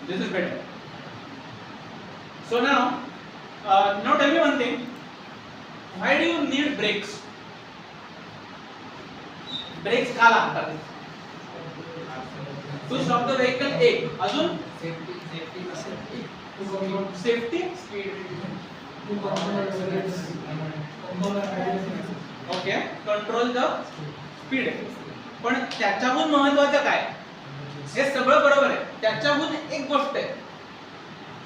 This is better. So now tell me one thing. Why do you need brakes? Brakes का लागतात? To stop the vehicle. एक अजून safety speed. Okay, control the speed. पण त्याच्याहून महत्त्वाचं काय? हे सगळं बरोबर आहे, त्याच्याहून एक गोष्ट आहे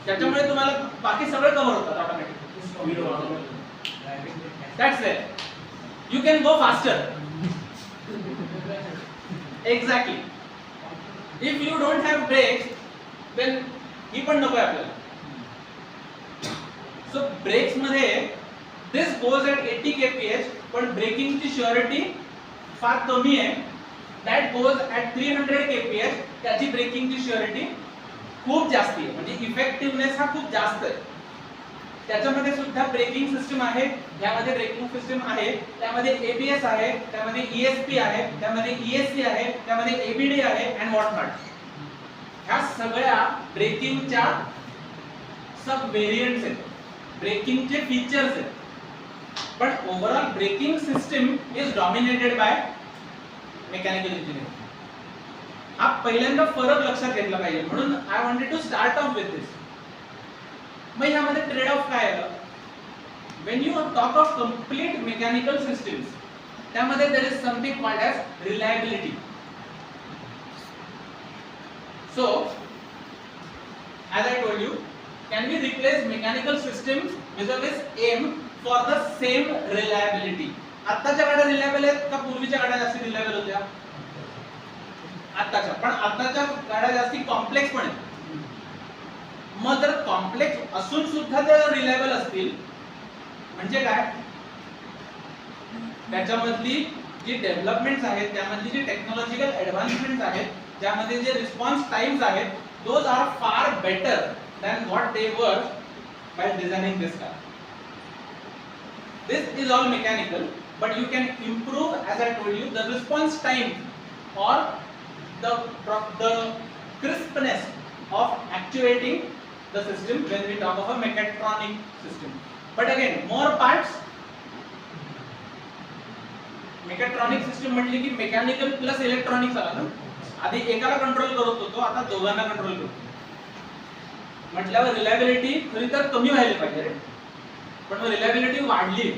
त्याच्यामुळे तुम्हाला बाकी सगळं कव्हर होतात automatic. That's it. You can go faster. Exactly. If you don't have brakes, then ही पण नको आहे आपल्याला. So brakes मध्ये this goes at 80 kph, पण braking ची surety फार कमी आहे. That goes at 300 kph, त्याची braking ची surety खूप जास्त आहे, म्हणजे इफेक्टिव्हनेस हा खूप जास्त आहे. त्याच्यामध्ये सुद्धा ब्रेकिंग सिस्टम आहे, यामध्ये ब्रेकिंग सिस्टम आहे, त्यामध्ये ABS आहे, त्यामध्ये ESP आहे, त्यामध्ये ESC आहे, त्यामध्ये ABD आहे अँड व्हॉट नॉट. ह्या सगळ्या ब्रेकिंगच्या सब व्हेरिएंट्स आहेत, ब्रेकिंगचे फीचर्स आहेत. पण overall braking system is dominated by mechanical engineering. हा पहिल्यांदा फरक लक्षात घेतला पाहिजे, म्हणून I wanted to start off with this. मग यामध्ये ट्रेड ऑफ काय आहे? When you talk of complete mechanical systems, त्यामध्ये there is something called as reliability. So as I told you, can we replace mechanical systems vis-a-vis aim for the same reliability? आत्ताच्या गाड्या reliable आहेत का पूर्वीच्या गाड्या जास्त रिलायबल होत्या? आत्ताच्या, पण आत्ताच्या गाड्या जास्त कॉम्प्लेक्स पण आहेत. मग जर कॉम्प्लेक्स असून सुद्धा ते रिलायबल असतील म्हणजे काय? त्याच्यामधली जी डेव्हलपमेंट्स आहेत, त्यामधली जी टेक्नॉलॉजिकल ऍडव्हान्समेंट्स आहेत, ज्यामध्ये जे रिस्पॉन्स टाइम्स आहेत, those are far better than what they were by designing this car. This is all mechanical, but you can improve, as I told you, the response time or the crispness of actuating the system when we talk of a mechatronic system. But again, more parts. Mechatronic system म्हटली की mechanical plus electronics आला ना. आधी एकाला control करत होतो, आता दोघांना कंट्रोल करतो. म्हटल्यावर रिलायबिलिटी खरी तर कमी व्हायला पाहिजे रे, पण रिलायबिलिटी वाढली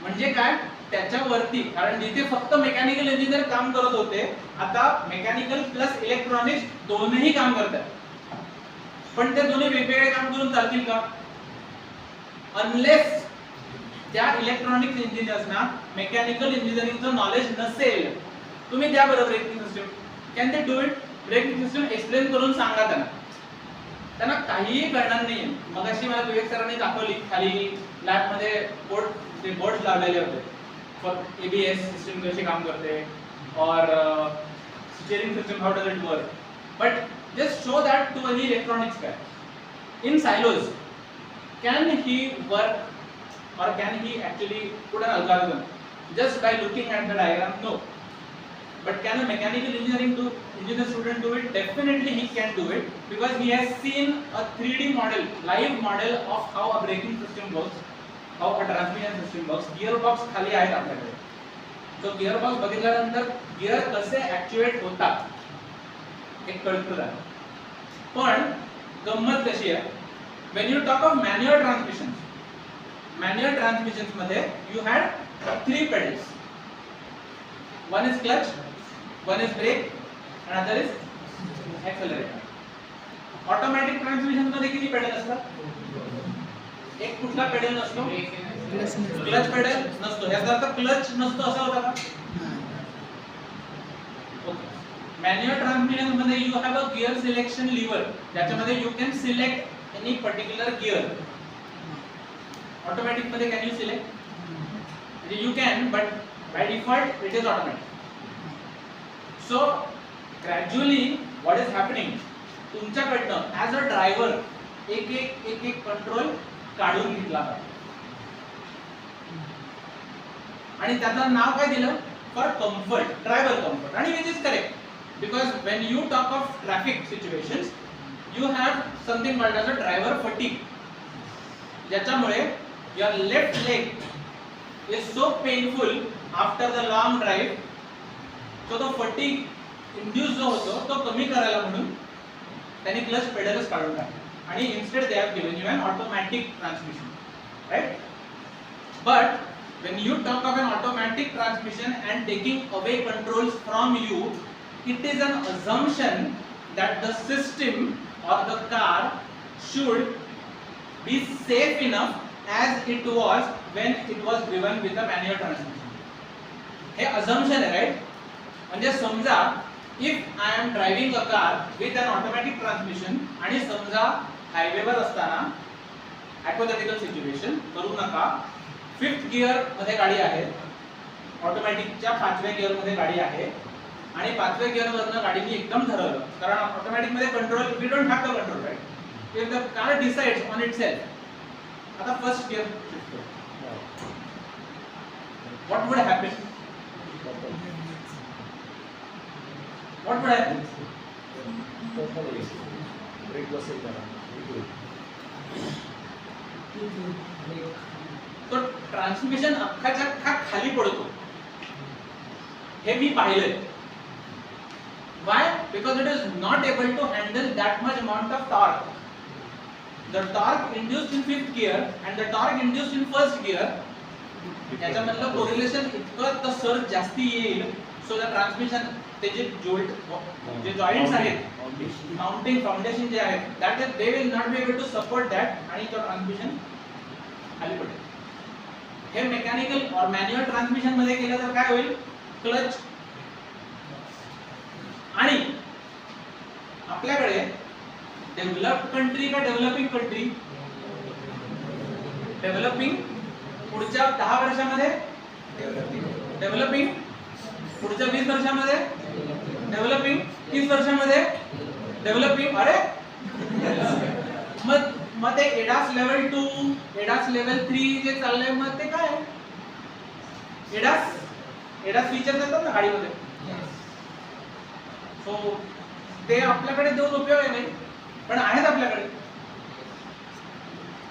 म्हणजे काय? त्याच्यावरती, कारण जिथे फक्त मेकॅनिकल इंजिनियर काम करत होते, आता मेकॅनिकल प्लस इलेक्ट्रॉनिक्स दोन्ही काम करतात. पण ते दोन्ही वेगवेगळे काम करून चालतील का? अनलेस त्या इलेक्ट्रॉनिक्स इंजिनियर्सना मेकॅनिकल इंजिनिअरिंगचं नॉलेज नसेल. तुम्ही द्या बरं braking system, can they do it? Braking system explain करून सांगा त्यांना काहीही कळणार नाहीये. मगाशी मला विवेक सरांनी दाखवली, खाली लॅब मध्ये बोर्ड लावलेले होते फॉर ABS सिस्टम कशी काम करते और steering system how does it work. But just show that to any electronics guy in silos. Can he work or can he actually put an algorithm just by looking at the diagram? No. But can a mechanical engineer student do it? Definitely he can do it, because he has seen a 3D model, live model of how a braking system works, how a transmission system works. Gearbox खाली आहेत आपल्याकडे. So gearbox बघितल्यानंतर gear कसे ऍक्च्युएट होतात हे कळतं आहे. पण गंमत कशी आहे? when you talk of manual transmissions मध्ये you had 3 pedals. One is clutch, one is brake, another is accelerator. Automatic transmission मध्ये किती पेडल असतात? एक कुठला पेडल नसतो? क्लच पेडल नसतो. याचा अर्थ क्लच नसतो असा होता का? मॅन्युअल ट्रान्समिशन मध्ये you have a gear selection lever, ज्याच्यामध्ये you can select any particular gear. Automatic मध्ये can you select? You can, but by default it is automatic. So gradually what is happening, तुमच्याकडनं as a driver एक control काढून घेतला आणि त्याचं नाव काय दिलं? For comfort, driver comfort. आणि which is correct. because when you talk of traffic situations you have something called as a driver fatigue, ज्याच्यामुळे your left leg is so painful after the long drive, so तो fatigue induce जो होतो तो कमी करायला म्हणून त्यांनी clutch पेडलच काढून टाकले आणि instead they have given you an automatic transmission, right? But when you talk of an automatic transmission and taking away controls from you, it is an assumption that the system or the car should be safe enough as it was when it was driven with a manual transmission. Hey assumption आहे, right? म्हणजे समजा if I am driving a car with an automatic transmission आणि समजा हायवेवर असताना hypothetical situation करू नका, 5th gear मध्ये गाडी आहे, ऑटोमॅटिकच्या 5व्या गियर मध्ये गाडी आहे आणि 5व्या गियर वरनं गाडीने एकदम ठरवलं, कारण ऑटोमॅटिक मध्ये control we don't have the control, right? If the car decides on itself आता फर्स्ट गियर शिफ्ट करू, what would happen? What would happen? Brake बसेल त्याला, तो ट्रान्समिशन अख्खाच्या अख्खा खाली पडतो, हे मी पाहिलंय. Why? Because it is not able to handle that much amount of torque. The torque induced in 5th gear and the torque induced in 1st gear, याच्यामधलं correlation इतकं तर सर्ज जास्ती येईल, सो द ट्रान्समिशन ते जे jolt जे joints आहेत, mounting foundation जे आहेत, that they will not be able to support that आणि तो ट्रान्समिशन खाली पडेल. हे मेकॅनिकल और मॅन्युअल ट्रान्समिशन मध्ये केलं तर काय होईल? क्लच. आणि आपल्याकडे डेव्हलप्ड कंट्री का डेव्हलपिंग कंट्री? डेव्हलपिंग. पुढच्या 10 वर्षामध्ये डेव्हलपिंग, पुढच्या 20 वर्षामध्ये डेव्हलपिंग, 30 वर्षामध्ये डेव्हलपिंग. अरे मग ते एडास लेवल 2, एडास लेवल 3 जे चाललंय, मग ते काय? एडास फीचर्स येतात ना गाडीमध्ये, सो ते आपल्याकडे देऊन उपयोग नाही, पण आहेत आपल्याकडे,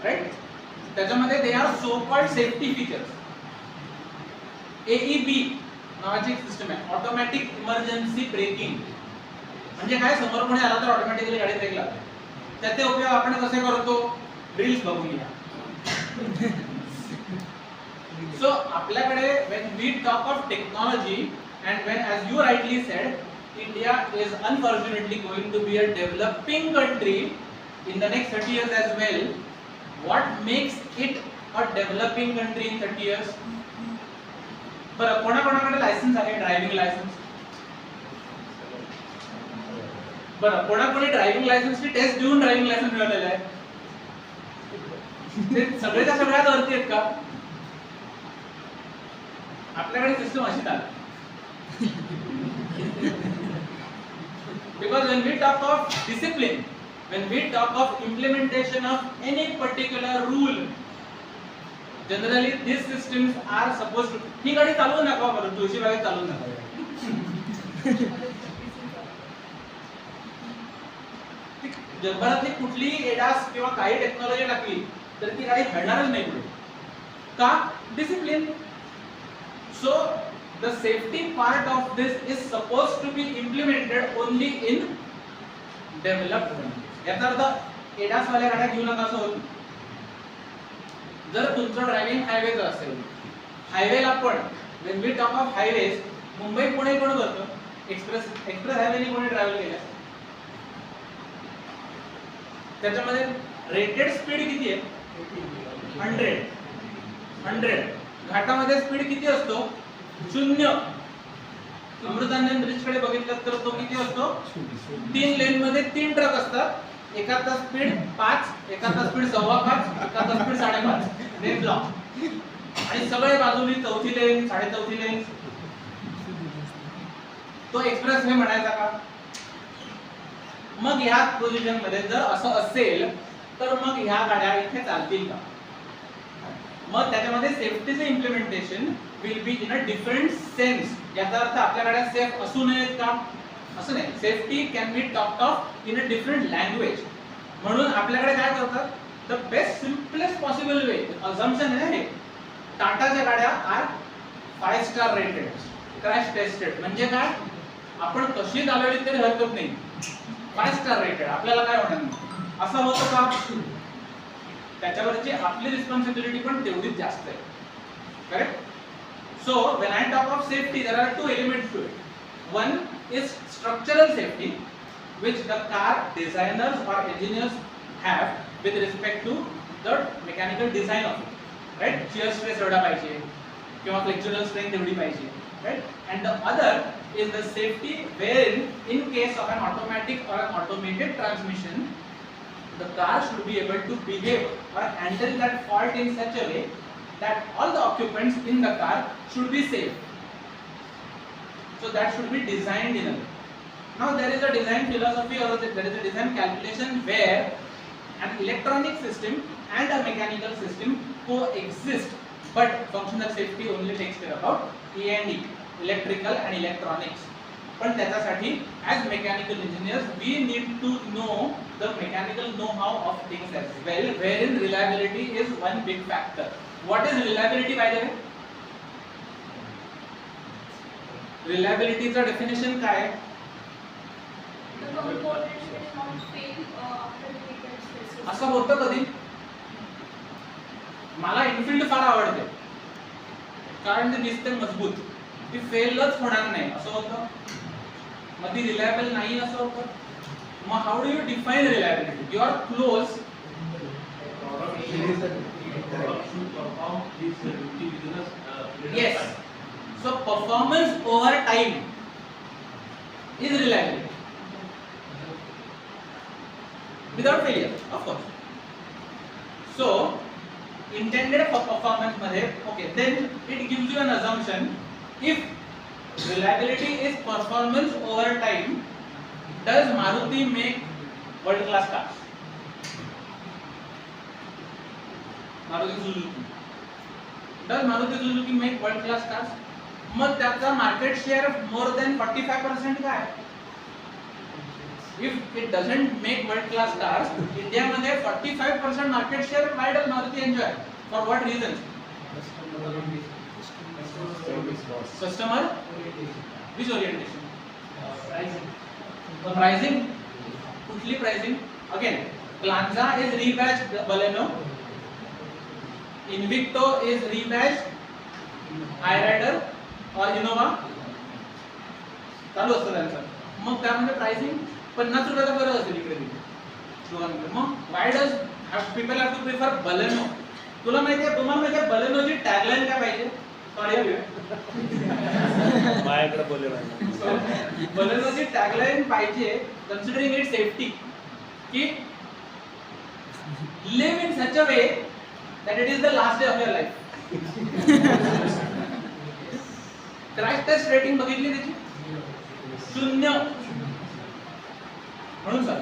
राइट? त्याच्यामध्ये they are so called safety features. AEB नावाची एक सिस्टम आहे, ऑटोमॅटिक इमर्जन्सी ब्रेकिंग. म्हणजे काय? समोर कोणी आला तर ऑटोमॅटिकली गाडी ब्रेक लागते. त्याचे उपयोग आपण कसे करतो? रील्स बघून घ्या. सो आपल्याकडे when we talk of technology and when, as you rightly said, India is unfortunately going to be a developing country in the next 30 years as well. What makes it a developing country in 30 years? बरं, कोणाकोणाकडे licence आहे? Driving licence. बरं, कोणाकोणी driving लायसन्सची test देऊन driving licence मिळवलेलं आहे? ते सगळ्याच्या सगळ्यात वरती आहेत का? आपल्याकडे सिस्टम अशी चालते. Because when we talk of discipline, when we talk of implementation of any particular rule, generally these systems are supposed to. ही गाडी चालवू नका बरं, तुळशीबागेत चालवू नका. जगभरातली कुठलीही एडास किंवा काही टेक्नॉलॉजी टाकली तर ती गाडी हलणारच नाही पुढे. का? Discipline. So the safety part of this is supposed to be implemented only in developed countries. याचा अर्थ एडास वाल्या गाड्या घेऊ नका असं होत. जर तुमचं ड्रायव्हिंग हायवेचं असेल, हायवेला पण when we talk of highways, Mumbai Pune कोण करतं? एक्सप्रेस हायवेने कोणी ट्रॅव्हल केलं? त्याच्यामध्ये रेटेड स्पीड किती आहे? 100. घाटामध्ये स्पीड किती असतो? 0. अमृतांजन ब्रिज कडे बघितलं तर तो किती असतो? 3 लेन मध्ये 3 ट्रक असतात, एकाचा स्पीड 5, एकाचा स्पीड 5.25, एकाचा स्पीड 5.5. लेन ब्लॉक आणि सगळे बाजूनी 4थी लेन, 4.5 लेन. तो एक्सप्रेस वे म्हणायचा का? मग ह्या पोझिशन मध्ये जर असं असेल तर मग ह्या गाड्या इथे चालतील का? मग त्याच्यामध्ये सेफ्टीचे implementation will be in a different sense. याचा अर्थ आपल्या गाड्या सेफ असू नयेत का? असं नाही, safety can be talked of in a different language. म्हणून आपल्याकडे काय करतात, the best simplest possible way assumption आहे हे, टाटाच्या गाड्या are 5 star rated, crash tested. म्हणजे काय, आपण कशी चालवली तरी हरकत नाही, 5 स्टार रेटेड, आपल्याला काय होणार नाही. असं होतं का, त्याच्यावरची आपली रिस्पॉन्सिबिलिटी पण तेवढीच जास्त आहे. Correct. So when I talk of safety, there are two elements to it. One is structural safety, which the car designers or engineers have with respect to the mechanical design of it, right? Shear stress एवढा पाहिजे किंवा flexural strength एवढी पाहिजे, right? And the other is the safety wherein in case of an automatic or an automated transmission, the car should be able to behave or handle that fault in such a way that all the occupants in the car should be safe. So that should be designed in a way. Now there is a design philosophy or there is a design calculation where an electronic system and a mechanical system coexist, but functional safety only takes care about E&E, electrical and electronics. पण त्याच्यासाठी as mechanical engineers we need to know the mechanical know-how of things as well, wherein reliability is one big factor. What is reliability, by the way? Reliability चा definition काय आहे? असं होतं कधी? मला Enfield फार आवडते कारण ते दिसते मजबूत, ती फेलच होणार नाही असं होतं. मग ती रिलायबल नाही असं होतं. मग how do you define reliability? You are close. Yes. So performance over time is reliability without failure, of course. So intended for performance मध्ये, okay, then it gives you an assumption. If reliability is performance over time, does Maruti make world class cars? Maruti Suzuki. Does Maruti Suzuki make world class cars? मग त्याचा market share more than 45% काय? If it doesn't make world class cars, इंडियामध्ये 45% market share, why does Maruti enjoy? For what reasons? Customer? Which orientation? Pricing. कुठली pricing? Again, Glanza is rebadged Baleno. Invicto is rebadged iRider or Innova. चालू असतं त्यांचं. मग त्यामध्ये pricing 50 रुपयाचा फरक असेल इकडे तिकडे. मग why does people have to prefer Baleno? तुला माहिती आहे, तुम्हाला माहिती आहे बलेनोची टॅगलाईन काय पाहिजे? सॉरी माझ्याकडे बोलले पाहिजे. बलेनोची टॅगलाईन पाहिजे कन्सिडरिंग इट सेफ्टी, की live in such a way that it is the last day of your life. Crash test rating बघितली त्याची 0. म्हणून सर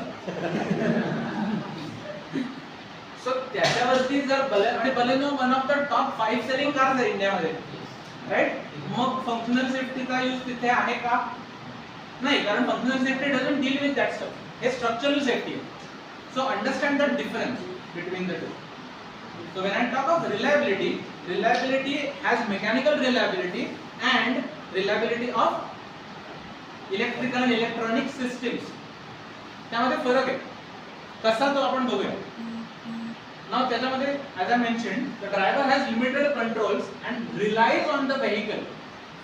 सो त्याच्यावरती जर Baleno one of the top 5 selling cars आहे इंडियामध्ये, राईट. मग फंक्शनल सेफ्टीचा यूज तिथे आहे का? नाही, कारण functional safety doesn't deal with that stuff. हे स्ट्रक्चरल सेफ्टी आहे. So understand the difference between the two. So when I talk of reliability, reliability has mechanical reliability and reliability of electrical and electronic systems. त्यामध्ये फरक आहे. कसा तो आपण बघूया. Now त्याच्यामध्ये as I mentioned, the driver has limited controls and relies on the vehicle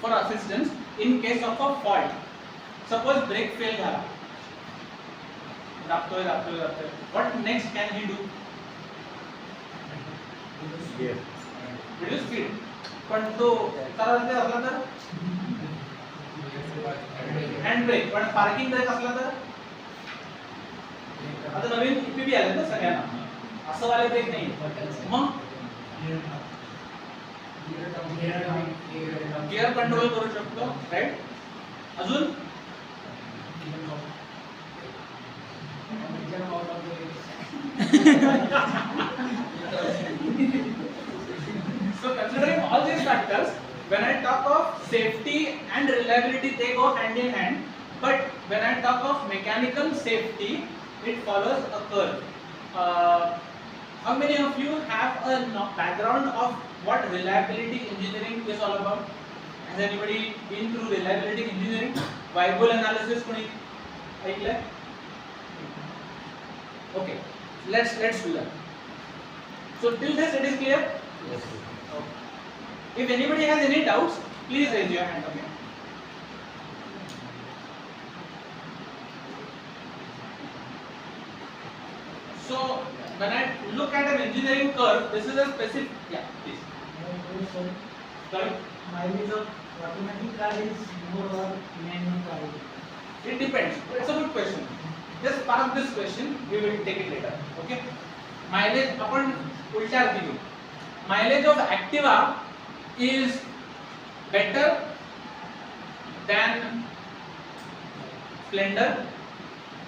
for assistance in case of a fault. Suppose brake fail झाला. दाबतोय. What next can he do? Reduce speed. पण तो चालत असला तर hand brake, पण parking brake असला तर आता नवीन ईपीबी आले ना सगळ्यांना, असं वाले ब्रेक नाही. मग गिअर कंट्रोल करू शकतो, राईट. अजून So considering all these factors, when I talk of safety and reliability, they go hand in hand. But when I talk of mechanical safety, it follows a curve. How many of you have a background of what reliability engineering is all about? Has anybody been through reliability engineering? Viable analysis कोणी ऐकलंय? Okay, let's do that. So till this it is clear? Yes. Okay. If anybody has any doubts, please raise your hand. Okay. So when I look at an engineering curve, this is a specific. Yeah, please. Sorry. Mileage of automatic car is more or manual car? It depends. It's a good question. Just park this question. We will take it later. Okay. Mileage. अपन उल्टा अर्थ घेऊ. Mileage of Activa is better than Splendor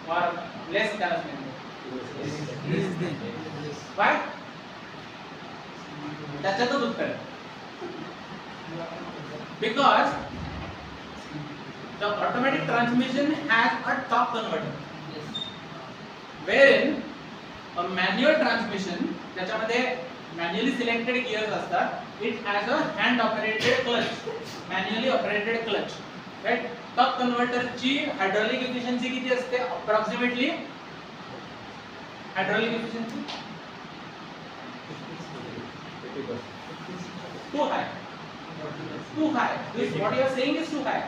or less than Splendor. Why? त्याच्यातच उत्तर. Because the automatic transmission has a torque converter, wherein a manual transmission, त्याच्यामध्ये manually selected gears असतात, it has a hand operated clutch, manually operated clutch, right? torque converter ची hydraulic efficiency किती असते approximately? hydraulic efficiency too high. Too high. This what you are saying is too high.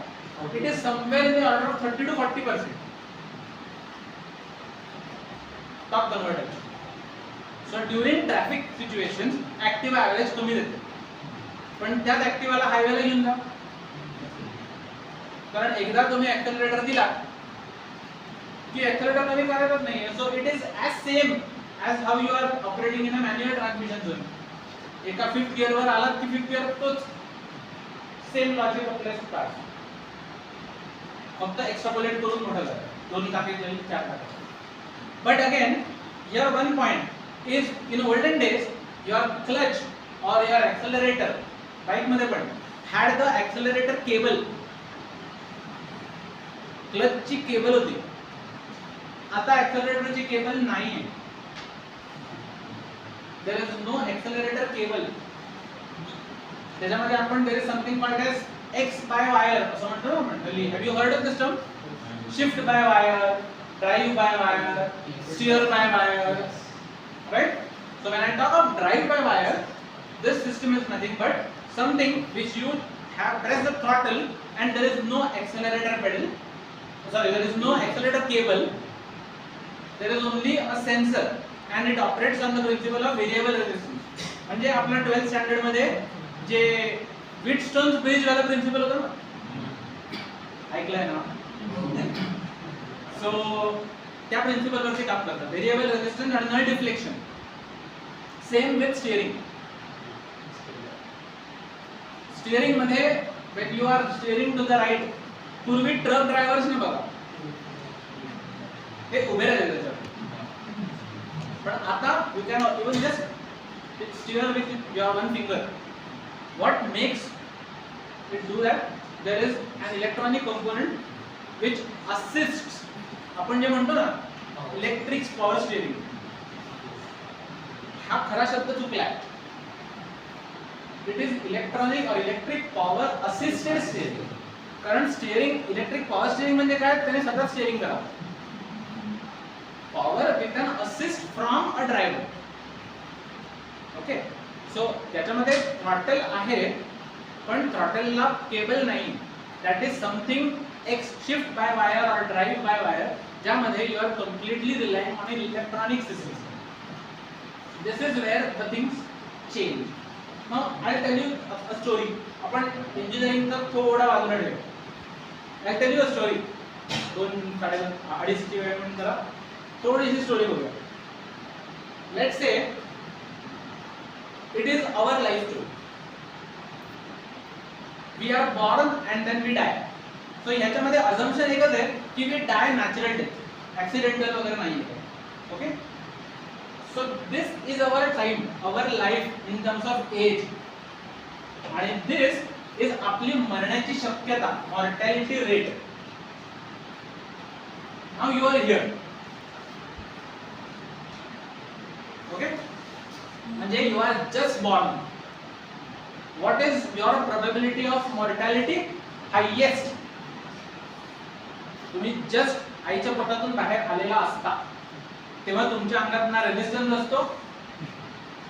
It is somewhere in the order of 30 to 40%. Torque converter. So during traffic situations, Activa average कमी देते. पण त्याच Activaला हायवेला घेऊन जा. कारण एकदा तुम्ही accelerator दिला की accelerator कमी करतच नाही. So it is as same as how you are operating in a manual transmission zone. एका फिफ्थ गियर वर आलात की फिफ्थ गियर तोच सेम लॉजिक अप्लाय होतात. फक्त एक्स्ट्रापोलेट करून मोठं झालं. दोन टाके झाली चार टाके. But again, here one point is in olden days your clutch or your accelerator bike मध्ये पण had the accelerator cable. Clutch ची केबल होती. आता accelerator ची केबल नाही आहे. There is no accelerator cable. त्याच्यामध्ये आपण there is something called as X by wire असं म्हणतो ना मंडळी. Have you heard of this term? Shift by wire, drive by wire, steer by wire, right? So when I talk of drive by wire, this system is nothing but something which you have press the throttle and there is no accelerator pedal. Sorry, there is no accelerator cable. There is only a sensor. And it operates on the principle of variable resistance. म्हणजे आपल्या 12th standard मध्ये जे व्हीटस्टोन्स bridge वाला principal होता ना, ऐकलंय ना? सो त्या principal वरती काम करतात. व्हेरिएबल रेजिस्टन्स आणि null deflection. Same with steering. Steering मध्ये when you are steering to the right, पूर्वी ट्रक ड्रायव्हर्स ने बघा हे उभे राहिले त्याच्यावर. पण आता you can even just steer with your one finger. What makes it do that? There is an electronic component which assists. आपण जे म्हणतो ना इलेक्ट्रिक पॉवर स्टीअरिंग, हा खरा शब्द चुकलाय. इट इज इलेक्ट्रॉनिक और इलेक्ट्रिक पॉवर असिस्टेड स्टीअरिंग. कारण steering electric power steering म्हणजे काय? त्याने सतत स्टीअरिंग करावं. Power with an assist from a driver. Okay. So त्याच्यामध्ये throttle आहे पण throttle ला केबल नाही. That is something X shift by wire or drive by wire ज्यामध्ये you are completely relying on an electronic system. This is where the things change. Now I'll tell you a story. आपण engineering चा थोडा बाजूला ठेवू. I'll tell you a story. 2-2.5 ची वेळ म्हणून जरा थोडीशी स्टोरी बघूया. Let's say it is our life through. We are born and then we die. So याच्यामध्ये अझम्पशन एकच आहे की we die natural death, accidental वगैरे नाही आहे. Okay. So this is our time, our life in terms of age. आणि this is आपली मरण्याची शक्यता, mortality rate. Now you are here. Okay, म्हणजे you are just born. What is your probability of mortality? Highest. तुम्ही just आईच्या पोटातून बाहेर आलेला असता तेव्हा तुमच्या अंगात ना रेझिस्टन्स असतो,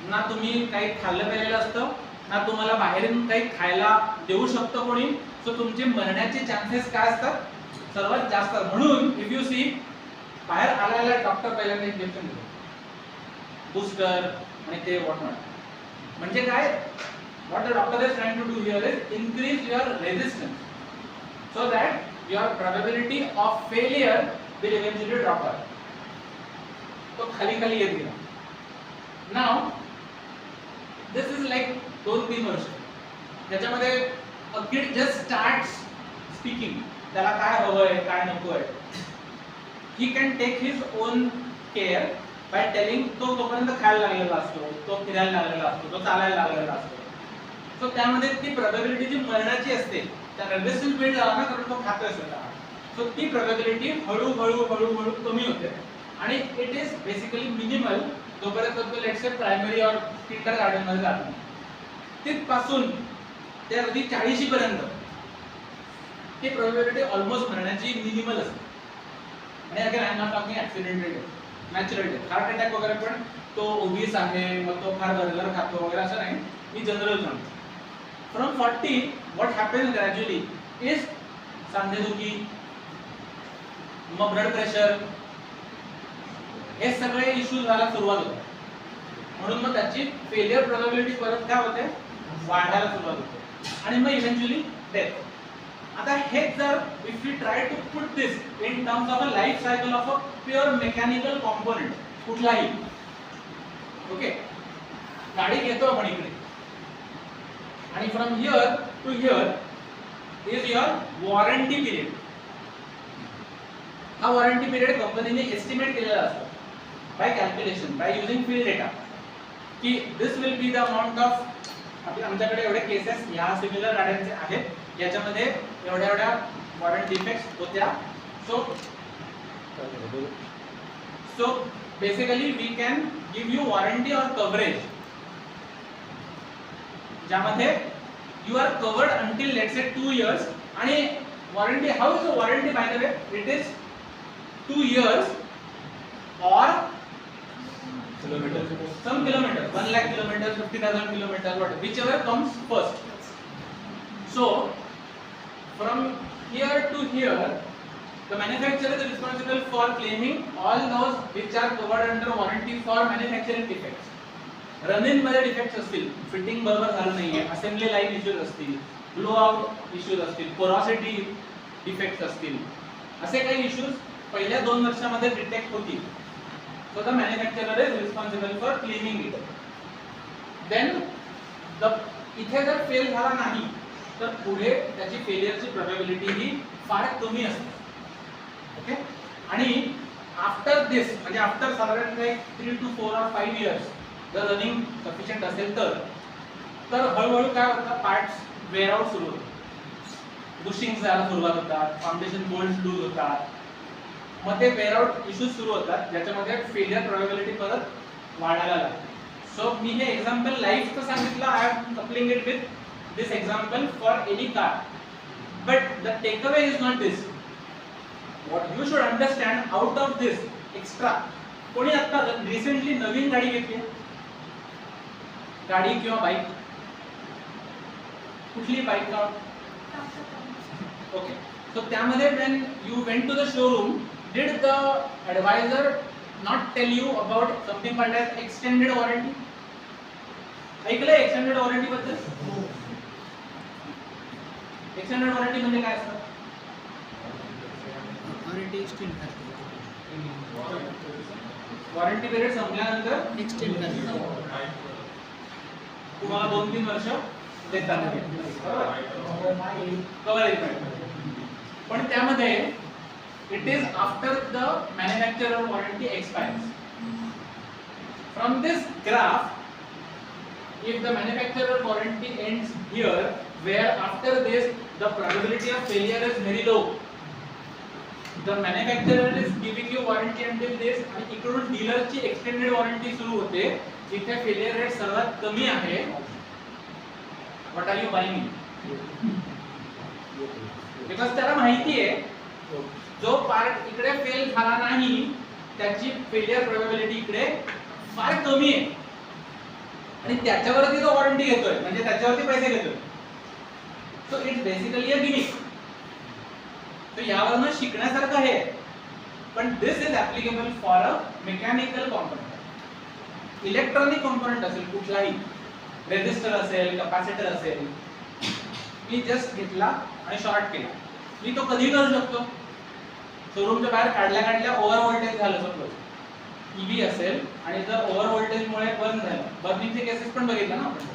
ना तुम्ही काही खाल्लं प्यायलेलं असतं, ना तुम्हाला बाहेरून काही खायला देऊ शकतो कोणी. सो तुमचे मरण्याचे चान्सेस काय असतात? सर्वात जास्त. म्हणून इफ यू सी, बाहेर आलेला डॉक्टर पहिल्यांदा इंजेक्शन देतो, बूस्टर आणि ते व्हॉट नॉट. म्हणजे काय? What the doctor is trying to do here is increase your resistance so that your probability of failure will eventually drop out. तो खाली खाली येत गेला. नाउ दिस इज लाईक 2-3 वर्ष. त्याच्यामध्ये a kid just starts speaking. त्याला काय हवंय, काय नकोय. He can take his own care by telling. तो तोपर्यंत खायला लागलेला असतो, तो फिरायला लागलेला असतो, तो चालायला लागलेला असतो. सो त्यामध्ये ती प्रोबॅबिलिटी जी मरणाची असते, त्या रेझिस्टन्स बिल्ड झाला ना, कारण तो खातोय स्वतः. सो ती प्रोबॅबिलिटी हळूहळू हळूहळू कमी होते आणि इट इज बेसिकली मिनिमल जोपर्यंत तो लेट्स से प्रायमरी और किंडर गार्डन मध्ये जातो. तिथपासून ते अगदी 40 पर्यंत ती प्रोबॅबिलिटी ऑलमोस्ट मरण्याची मिनिमल असते. आणि again I am not talking accidental death, natural death. Heart attack वगैरे पण तो ओबीस आहे, मग तो फार बर्गर खातो वगैरे असं नाही. मी जनरल सांगतो. From 40 what happens gradually is सांधेदुखी, मग ब्लड प्रेशर, हे सगळे इश्यूज व्हायला सुरुवात होते. म्हणून मग त्याची फेलियर प्रोबॅबिलिटी परत काय होते? वाढायला सुरुवात होते आणि मग इव्हेंच्युअली डेथ. आता हे जर if you try to put this in terms of a life cycle of a pure mechanical component कुठलाही, ओके, गाडी घेतो आपण इकडे आणि from here to here is your warranty period. हा वॉरंटी पिरियड कंपनीने एस्टिमेट केलेला असतो by calculation, by using field data, की this will be the amount of. आमच्याकडे एवढे केसेस ह्या सिमिलर गाड्यांचे आहेत, याच्यामध्ये एवढ्या एवढ्या वॉरंटी डिफेक्ट्स होत्या. So basically we can give you warranty or coverage, ज्यामध्ये you are covered until let's say 2 years. आणि warranty, how is a warranty by the way? It is 2 years or some kilometers, 1 lakh kilometers, 50,000 kilometers, whatever, whichever comes first. So from here to here, the manufacturer is responsible for claiming all those which are covered under warranty for manufacturing defects. Running मध्ये defects असतील, fitting बरोबर झालं नाहीये, assembly line issues असतील, blow out issues असतील, porosity defects असतील, असे काही इश्यूज पहिल्या 2 वर्षामध्ये डिटेक्ट होतील. So the manufacturer is responsible for cleaning it. Then इथे जर फेल झाला नाही तर पुढे त्याची फेलियरची प्रोबॅबिलिटी ही फार कमी असते. ओके, आणि आफ्टर दिस, म्हणजे आफ्टर साधारणतः 3 to 4 or 5 years जर रनिंग सफिशियंट असेल तर हळूहळू काय होतं? पार्ट्स वेअर आउट सुरू होतात, बुशिंग जायला सुरुवात होतात, फाउंडेशन बोल्ट लूज होतात, मग ते वेअर आउट इश्यूज सुरू होतात, ज्याच्यामध्ये फेलियर प्रोबॅबिलिटी परत वाढायला लागते. सो मी हे एक्झाम्पल लाईफचं सांगितलं, I am coupling it with this example for any car. But the takeaway is not this. What you should understand out of this extra, कोणी आता रिसेंटली नवीन गाडी घेतली, गाडी किंवा बाईक, कुठली बाईक का? ओके, सो त्यामध्ये when you went to the showroom, did the advisor not tell you about something called as extended warranty? ऐकलंय एक्सटेंडेड वॉरंटी बद्दल? एक्सटेंडेड वॉरंटी म्हणजे काय असतं? वॉरंटी एक्सटेंड करते, वॉरंटी पिरियड संपल्यानंतर एक्सटेंड करते, तुम्हाला 2-3 वर्ष देतात, कव्हरेज. पण त्यामध्ये it is after the manufacturer warranty expires. From this graph, if the manufacturer warranty ends here, where after this the probability of failure is very low, the manufacturer is giving you warranty until this, आणि इकडून डीलरची extended warranty सुरू होते. इथे failure rate सर्वात कमी आहे. What are you buying? Because त्याला माहिती आहे जो पार्ट इकडे फेल झाला नाही त्याची फेलियर प्रोबॅबिलिटी इकडे फार कमी आहे, आणि त्याच्यावरती तो वॉरंटी घेतोय म्हणजे त्याच्यावरती पैसे घेतोय. So it's basically a gimmick. तर यावरनं शिकण्यासारखं आहे, पण this is applicable for a mechanical component. Electronic component असेल कुठलाही, रेजिस्टर असेल, कॅपॅसिटर असेल, मी जस्ट घेतला आणि शॉर्ट केला, मी तो कधी करू शकतो? शोरूमच्या बाहेर काढल्या ओव्हर व्होल्टेज झालं सपोज ईव्ही असेल, आणि जर ओव्हर व्होल्टेज मुळे बर्न झालं, बर्निंगचे केसेस पण बघितलं ना आपण,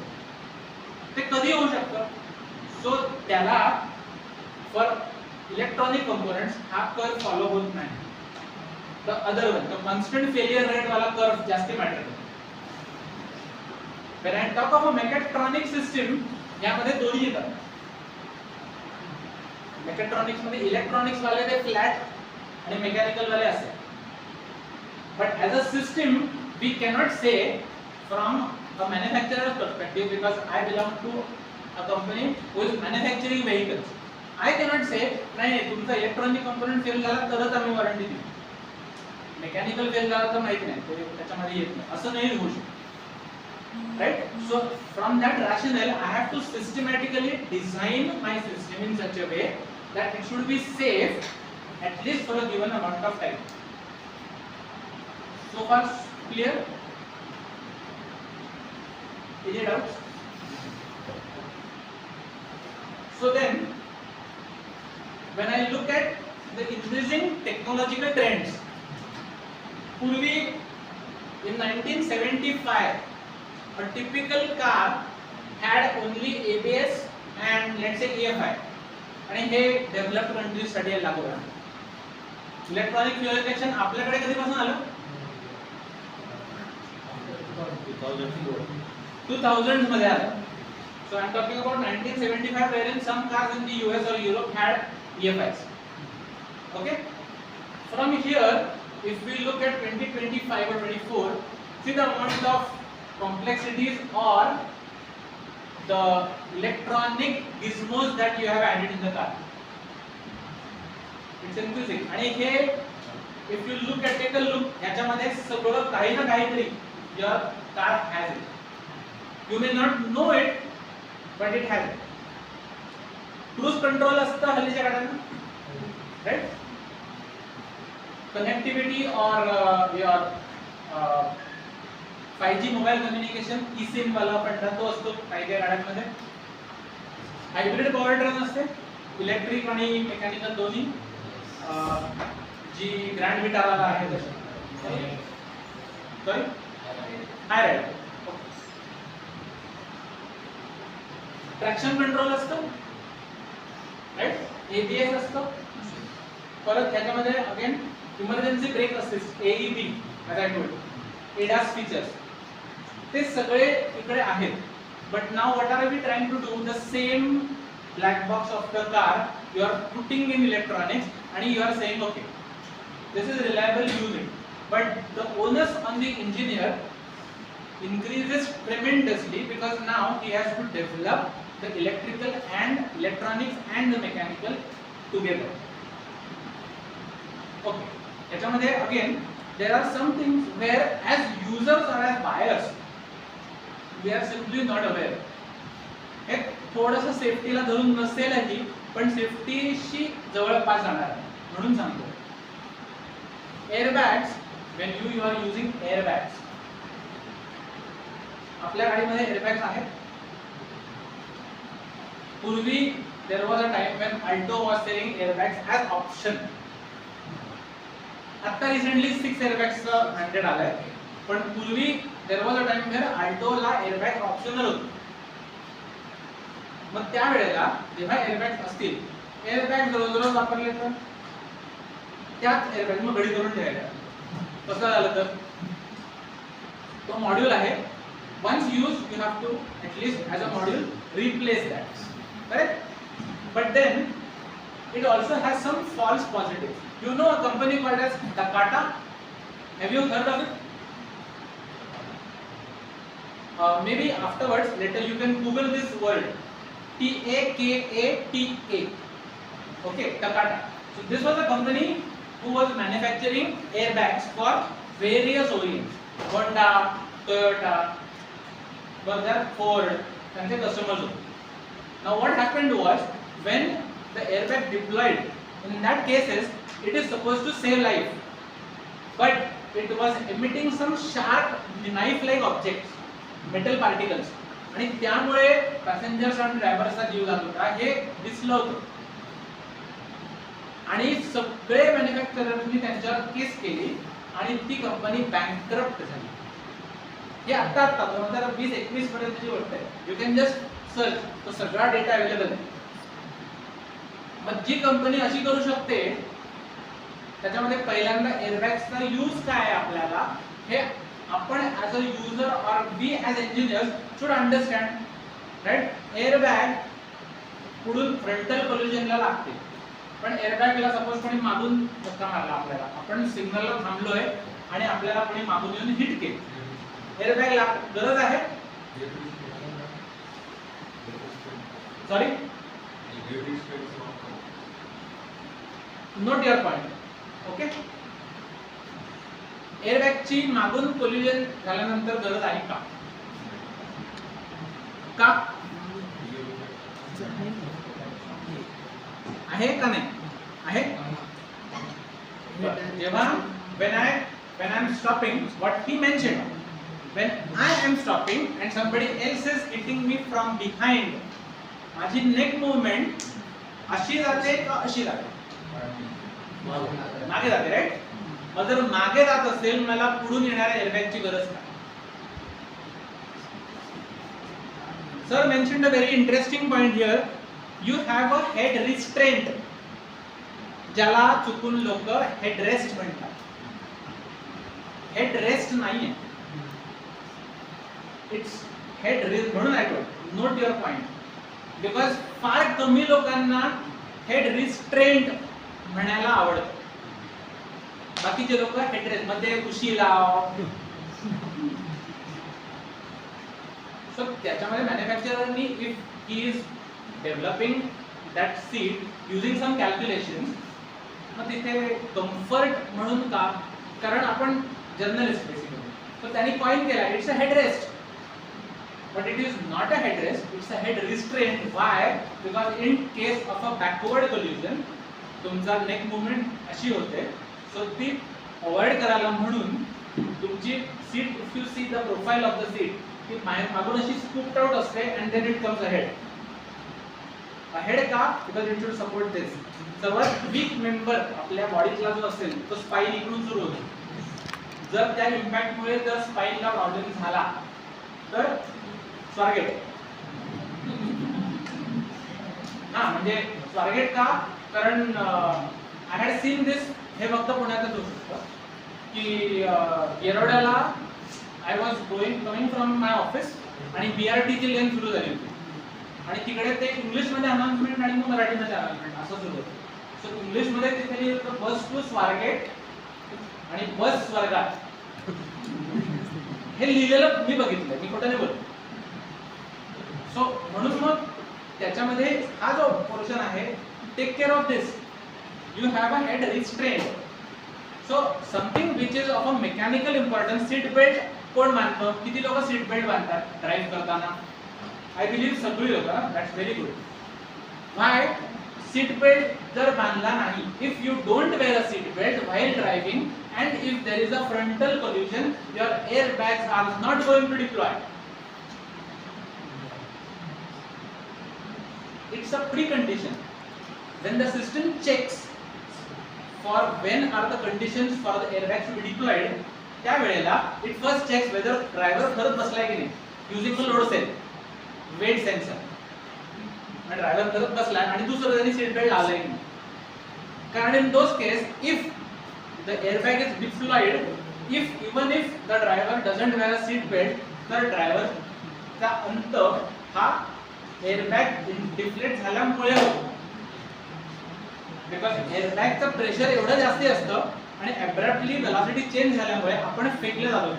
ते कधी होऊ शकतं? सो त्याला फॉर इलेक्ट्रॉनिक कंपोनेंट्स हा कर्व फॉलो होत नाही. The other one, the constant failure rate वाला कर्व जास्त मॅटर करतो. When I talk of a mechatronic system, यामध्ये दोन्ही येतात. मेकॅट्रॉनिक्स मध्ये इलेक्ट्रॉनिक्स वाले ते फ्लॅट आणि मेकॅनिकल वाले असे. But as a system we cannot say from a manufacturer perspective, because I belong to a company who is manufacturing vehicles. I cannot say नाही तुमचा इलेक्ट्रॉनिक कंपोनेंट फेल झाला तरच आम्ही वॉरंटी देऊ, मेकॅनिकल फेल झाला तर माहिती नाही, त्याच्यामध्ये येत नाही, असं नाही होऊ शकत. Right? So from that rationale, I have to systematically design my system in such a way that it should be safe at least for a given amount of time. So far clear? Any doubts? So then, when I look at the increasing technological trends, पूर्वी in 1975 a typical car had only ABS and let's say EFI, आणि हे developed countries साठी लागू आहे. Electronic fuel injection आपल्याकडे कधीपासून आलं? 2000 मध्ये आलं. So I'm talking about 1975, wherein some cars in the US or Europe had EFIs. Okay? From here, if we look at 2025 or 24, see the amount of complexities or the electronic gizmos that you have added in the car. It's increasing. आणि हे if you look at, take a look, याच्यामध्ये सगळं काही ना काहीतरी your car has it. You may not know it, but it has it. Cruise control असतं हल्लीच्या गाड्यांना, right? Connectivity or your 5G mobile communication eSIM वाला पण तो असतो काही गाड्यांमध्ये. हायब्रिड पॉवर ट्रेन असते, इलेक्ट्रिक आणि मेकॅनिकल दोन्ही, जी ग्रँड विटाराला आहे तशी. Sorry Hyryder. ट्रॅक्शन कंट्रोल असतं, राईट? ABS असतं. परत त्याच्यामध्ये again emergency brake assist, AEB, as I told, ADAS features, ते सगळे इकडे आहेत. But now what are we trying to do? The same black box of the car you are putting in electronics आणि you are saying okay this is reliable, use it. But the onus on the engineer increases tremendously because now he has to develop the electrical and electronics and the mechanical together. Okay, याच्यामध्ये again there are some things where as users or as buyers we are simply not aware. हे थोडंसं सेफ्टीला धरून नसेलही पण सेफ्टीशी जवळपास जाणार आहे म्हणून सांगतो. Airbags, when you are using airbags, आपल्या गाडीमध्ये एअरबॅग्स आहेत. पूर्वी there was a time when Alto was selling airbags as option. आता रिसेंटली 6 airbags चा मॅन्डेट आलाय, पण पूर्वी there was a time where Alto ला एअरबॅग ऑप्शनल होतं. मग त्या वेळेला जेव्हा एअरबॅग्स असतील, एअरबॅग रोज वापरले तर त्याच एअरबॅग मग घडी करून ठेवायला. कसं झालं तर तो मॉड्यूल आहे, once used you have to at least as a module replace that, correct? But then it also has some false positives. You know a company called as Takata? Have you heard of it? Maybe afterwards, later you can Google this word, Takata. Okay, Takata. So this was a company who was manufacturing airbags for various OEMs, Honda, Toyota, Berger, Ford, and their customers. Now what happened was, when the airbag deployed, in that cases it is supposed to save life, but it was emitting some sharp knife-like objects, metal particles, आणि त्यामुळे passengers आणि ड्रायव्हर्सचा जीव जात होता हे दिसलं होतं. आणि सगळे मॅन्युफॅक्चरर्सनी त्यांच्यावर केस केली आणि ती कंपनी बँकरप्ट झाली. हे आता 2020-21 पर्यंतची गोष्ट आहे. यू कॅन जस्ट सर्च, तो सगळा डेटा अवेलेबल आहे. मग जी कंपनी अशी करू शकते, त्याच्यामध्ये पहिल्यांदा एअरबॅग्सचा यूज काय आहे आपल्याला हे आपण as a user or we as engineers should understand, right. Airbag पुढून फ्रंटल कोलिजनला लागते, पण एअरबॅगला सपोज कोणी मागून धक्का मारला आपल्याला, आपण सिग्नलला थांबलोय आणि आपल्याला कोणी मागून येऊन हिट केली, एअरबॅगला गरज आहे. Sorry, note your point. Okay, एअरबॅगची मागून कोलिजन झाल्यानंतर गरज आहे का? का आहे का नाही आहे? जेव्हा when I'm stopping, what he mentioned, when I am stopping and somebody else is hitting me from behind, माझी नेक मूवमेंट अशी जाते का अशी जाते? मागे जाते, राईट. मग जर मागे जात असेल, मला पुढून येणाऱ्या एअरबॅगची गरज काय? Sir mentioned a very interesting point here. You have a head restraint, ज्याला चुकून लोक हेडरेस्ट म्हणतात. हेडरेस्ट नाहीये, इट्स हेड रेस्ट म्हणून ऐकतो. नोट युअर पॉइंट, बिकॉज फार कमी लोकांना हेड रिस्ट्रेंट म्हणायला आवडतं. बाकीचे लोक हेडरेस्ट मध्ये उशी लाव. सो त्याच्यामध्ये मॅन्युफॅक्चररनी if he is developing that seat using some calculations, मग तिथे कम्फर्ट म्हणून का? कारण आपण जर्नलिस्ट बेसिकली, तर त्यांनी पॉइंट केला it's a headrest, but it is not a headrest, it's a head restraint. Why? Because in case of a backward collision तुमचा नेक मुवमेंट अशी होते, सो ती अवॉइड करायला म्हणून तुमची seat, if you see the profile of the seat, ती मागून अशी स्कूप्ड आउट असते and then it comes ahead. Ahead का? Because it should support this. सर्वात वीक मेंबर आपल्या बॉडीतला जो असेल तो स्पाइन इकडून सुरू होतो. जर त्या इम्पॅक्टमुळे जर स्पाइनला प्रॉब्लेम झाला तर स्वारगेट. हा, म्हणजे स्वारगेट का? कारण आय हॅड सीन दिस, हे फक्त पुण्यातच होऊ शकतं की येरवड्याला I was coming from my office आणि BRTची लेन सुरू झाली होती आणि तिकडे ते इंग्लिशमध्ये अनाउन्समेंट आणि मग मराठीमध्ये अनाउन्समेंट असं सुरू होतं. सो इंग्लिशमध्ये तिथे लिहिलं होतं बस टू स्वारगेट आणि बस स्वर्गात. हे लिहिलेलं मी बघितलं, मी खोटं नाही बोलतो. सो म्हणून मग त्याच्यामध्ये हा जो पोर्शन आहे, take care of this. You have a head restraint. So something which is of a mechanical importance. Seat belt कोण बांधतं? किती लोक सीट बेल्ट बांधतात ड्राईव्ह करताना? आय बिलीव्ह सगळी लोक. That's very good. Why? Seat belt जर बांधला नाही, if you don't wear a seat belt while driving and if there is a frontal collision, your airbags are not going to deploy. It's a precondition. When the system checks for when are the conditions for the airbags to be deployed, त्या वेळेला it first checks whether driver खरंच बसलाय की नाही, using the load cell, weight sensor. आणि driver खरंच बसलाय आणि दुसरं त्यांनी सीट बेल्ट लावलाय की नाही. कारण in those case, if the airbag is deployed, even if the driver doesn't wear a seat belt, तर driver चा अंत हा airbag deflate झाल्यामुळे होतो. बिकॉज एअरबॅगचं प्रेशर एवढं जास्त असतं आणि अब्रप्टली वेलॉसिटी चेंज झाल्यामुळे आपण फेकले जातो.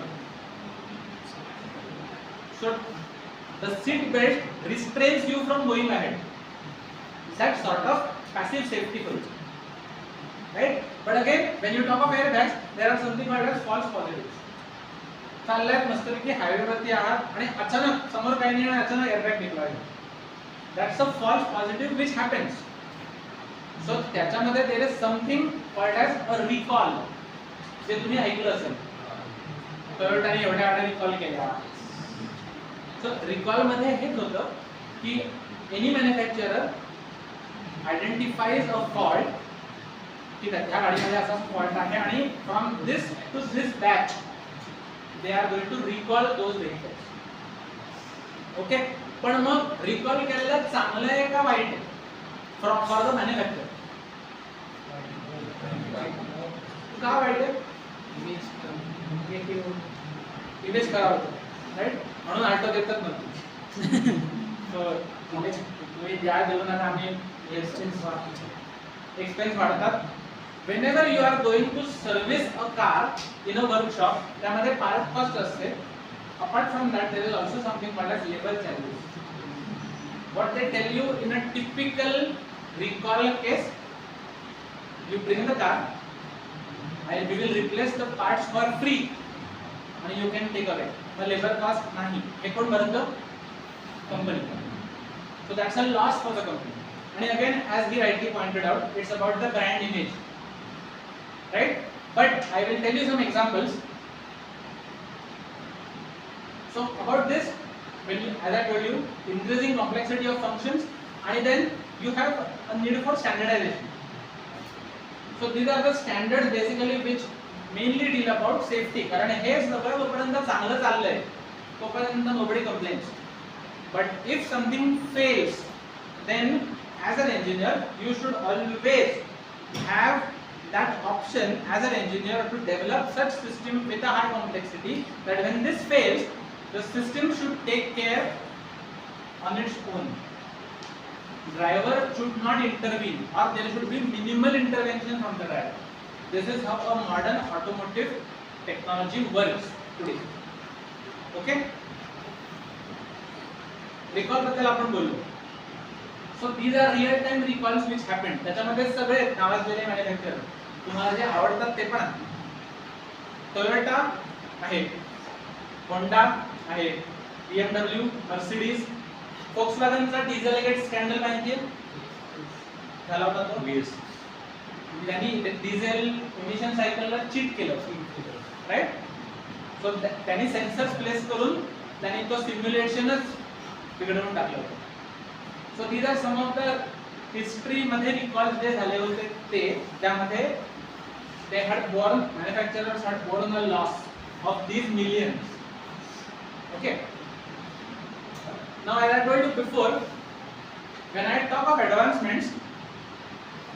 So the seat belt restrains you from going ahead. That sort of passive safety for you, right? But again, when you talk of airbags, there are something called as false positives. चालल्यात मस्तपैकी highway वरती आहात आणि अचानक समोर काही नाही आणि अचानक एअरबॅग निघाला. That's a false positive which happens. So त्याच्यामध्ये there is something called as a recall. जे तुम्ही ऐकलं असेल. टोयोटाने एवढ्या वेळा रिकॉल केला. So recall मध्ये हेच होतं की any manufacturer identifies a fault की त्या गाडीमध्ये असा फॉल्ट आहे आणि from this to this batch they are going to recall those vehicles. Okay, पण मग रिकॉल केलेलं चांगलं आहे का वाईट आहे फॉर द मॅन्युफॅक्चर? का वाईट आहे? इमेज खराब होतो, राईट? म्हणून ऑटो देतात नव्हते. तुम्ही ज्या देऊन आता आम्ही एक्सपेन्स वाढतात. Whenever you are going to service a car in a workshop, त्यामध्ये part cost असते. Apart from that, there is also something called as labor charges. What they tell you in a typical recall case, you bring the car and we will replace the parts for free and you can take away. The labor cost नाही. हे कोण भरतं? Company. So that's a loss for the company. And again, as he rightly pointed out, it's about the brand image, right? But I will tell you some examples. So about this, when you, as I told you, increasing complexity of functions, and then you have a need for standardization. So these are the standards basically which mainly deal about safety. कारण हे सगळं जोपर्यंत चांगलं चाललंय तोपर्यंत nobody complains. But if something fails, then as an engineer you should always have that option as an engineer to develop such system with a high complexity that when this fails, the system should take care on its own. Driver should not intervene, or there should be minimal intervention from the driver. This is how a modern automotive technology works today. Okay? Recall बद्दल आपण बोललो. So these are real time recalls which happen. त्याच्यामध्ये सगळे नावाजलेले manufacturer तुम्हाला जे आवडतात ते पण आहेत. टोयोटा आहे, होंडा आहे, BMW, मर्सिडीज, फोक्सवॅगनचा डिझेलगेट स्कॅन्डल माहिती आहे? झाला होता तो. त्यांनी डिझेल इमिशन सायकलला चीट केलं, राईट? सो त्यांनी सेन्सर्स प्लेस करून त्यांनी तो सिम्युलेशनच बिघडवून टाकलं होतं. So these are some of the history मध्ये recalls जे झाले होते ते त्यामध्ये they had borne, manufacturers had borne a loss of these millions. Okay. Now as I told you before, when I talk of advancements,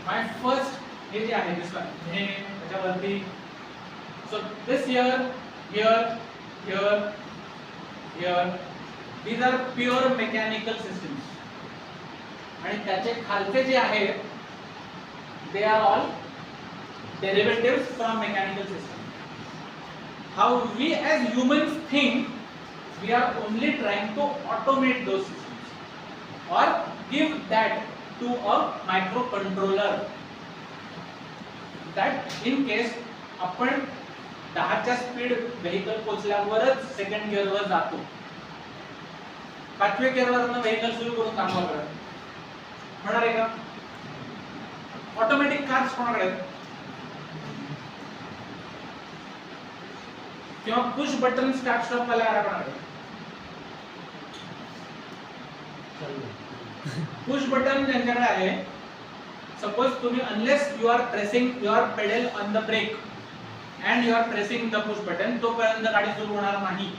my first हे जे आहे this one हे त्याच्यावरती so this here these are pure mechanical systems. आणि त्याचे खालचे जे आहे they are all derivatives from mechanical system. How we as humans think, we are only trying to automate those systems or give that to a microcontroller that in case आपण 10च्या speed vehicle पोहोचल्यावरच second gear वर जातो, 5व्या gear वरनं vehicle सुरू करून थांबवा करत होणार आहे का? ऑटोमॅटिक कार्स कोणाकडे आहेत? किंवा पुश बटन स्टार्ट स्टॉप वाला गाड्या कोणाकडे? पुश बटन ज्यांच्याकडे आहे, सपोज तुम्ही unless you are pressing your pedal on the brake and you are pressing the push button, तोपर्यंत गाडी सुरू होणार नाही.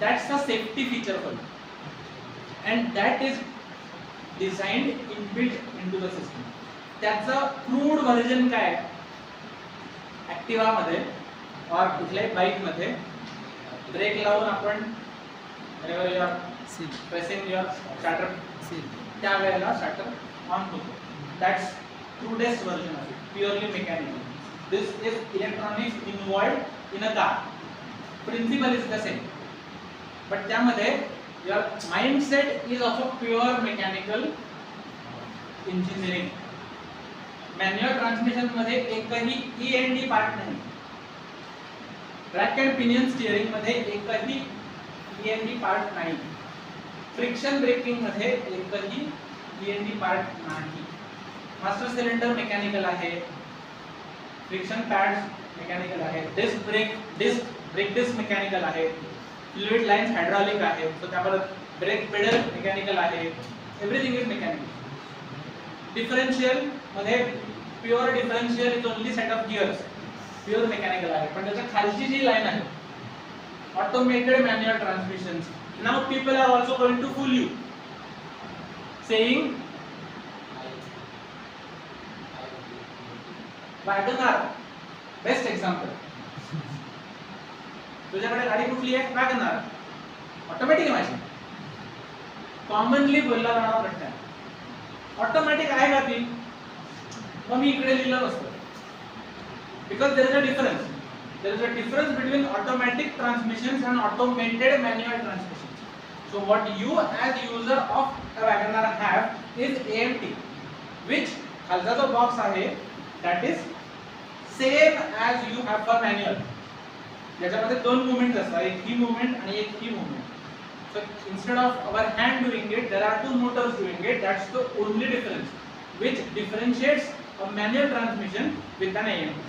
That's a safety feature for you and that is designed inbuilt into the system. त्याचं crude version काय? Activa मध्ये और कुठल्याही बाईक मध्ये ब्रेक लावून आपण प्रेसिंग युअर स्टार्टर त्या वेळेला स्टार्टर ऑन होतो. That's crudest version of it, purely mechanical. This is electronics involved in a car. Principle is the same, but त्यामध्ये your mindset is of a pure mechanical engineering. Manual transmission मध्ये एकही E&D part नाही. Rack and pinion steering मध्ये एकही E&D part नाही. Friction breaking मध्ये एकही E&D part नाही. मास्टर सिलेंडर मेकॅनिकल आहे, फ्रिक्शन पॅड्स मेकॅनिकल आहे, डिस्क ब्रेक डिस्क मेकॅनिकल आहे, फ्लुइड लाईन्स हायड्रॉलिक आहे, सो त्यामध्ये ब्रेक पेडल मेकॅनिकल आहे, एव्हरीथिंग इज मेकॅनिकल. डिफरन्शियल मध्ये pure differential is only set of gears, pure mechanical आहे. पण त्याच्या खालची जी लाईन आहे automated manual transmissions. Now people are also going to fool you saying WagonR best example. तुझ्याकडे गाडी कुठली आहे? वॅगनआर. ऑटोमॅटिक आहे माझी. कॉमनली बोलला जाणारा प्रश्न आहे, ऑटोमॅटिक आहे का ती? मग मी इकडे लिहिलं नसतं. Because there is a difference. There is a difference between automatic transmissions and automated manual transmissions. So what you as user of a WagonR have is AMT, which खालचा जो बॉक्स आहे that is same as you have for manual. याच्यामध्ये दोन movements असतात, एक ही movement आणि एक ही movement. So instead of our hand doing it, there are two motors doing it. That's the only difference, which differentiates a manual transmission with an AMT.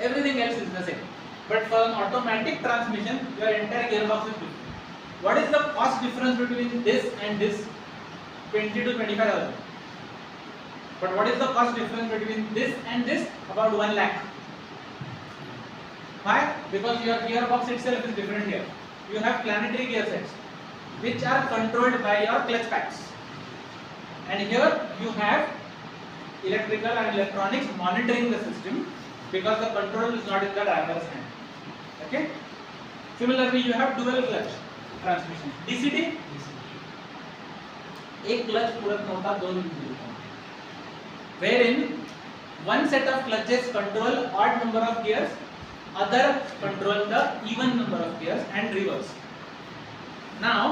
Everything else is the same. But for an automatic transmission, your entire gearbox is different. What is the cost difference between this and this? 20 to 25,000. But what is the cost difference between this and this? About 1 lakh. Why? Because your gearbox itself is different here. You have planetary gear sets which are controlled by your clutch packs, and here you have electrical and electronics monitoring the system because the control is not in the driver's hand. Okay, similarly you have dual clutch transmission. DCT एक clutch पुरत नव्हता, दोन wherein one set of clutches control odd number of gears, other control the even number of gears and reverse. Now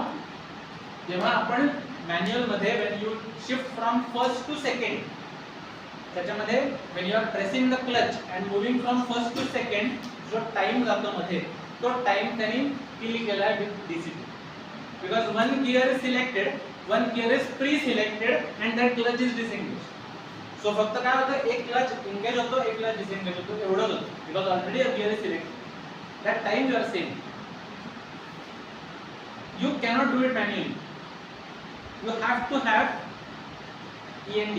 जेव्हा आपण manual मध्ये when you shift from first to second, त्याच्यामध्ये when you are pressing the clutch and moving from first to second, जो time जातो मध्ये तो time त्यांनी किल केला आहे with DCT, because one gear is selected, one gear is pre-selected and that clutch is disengaged. सो फक्त काय होतं, एक क्लच एंगेज होतो, एक क्लच डिसएंगेज होतो, एवढंच होतं. Because already a gear is selected. That time you are same. You cannot do it manually. You have to have END,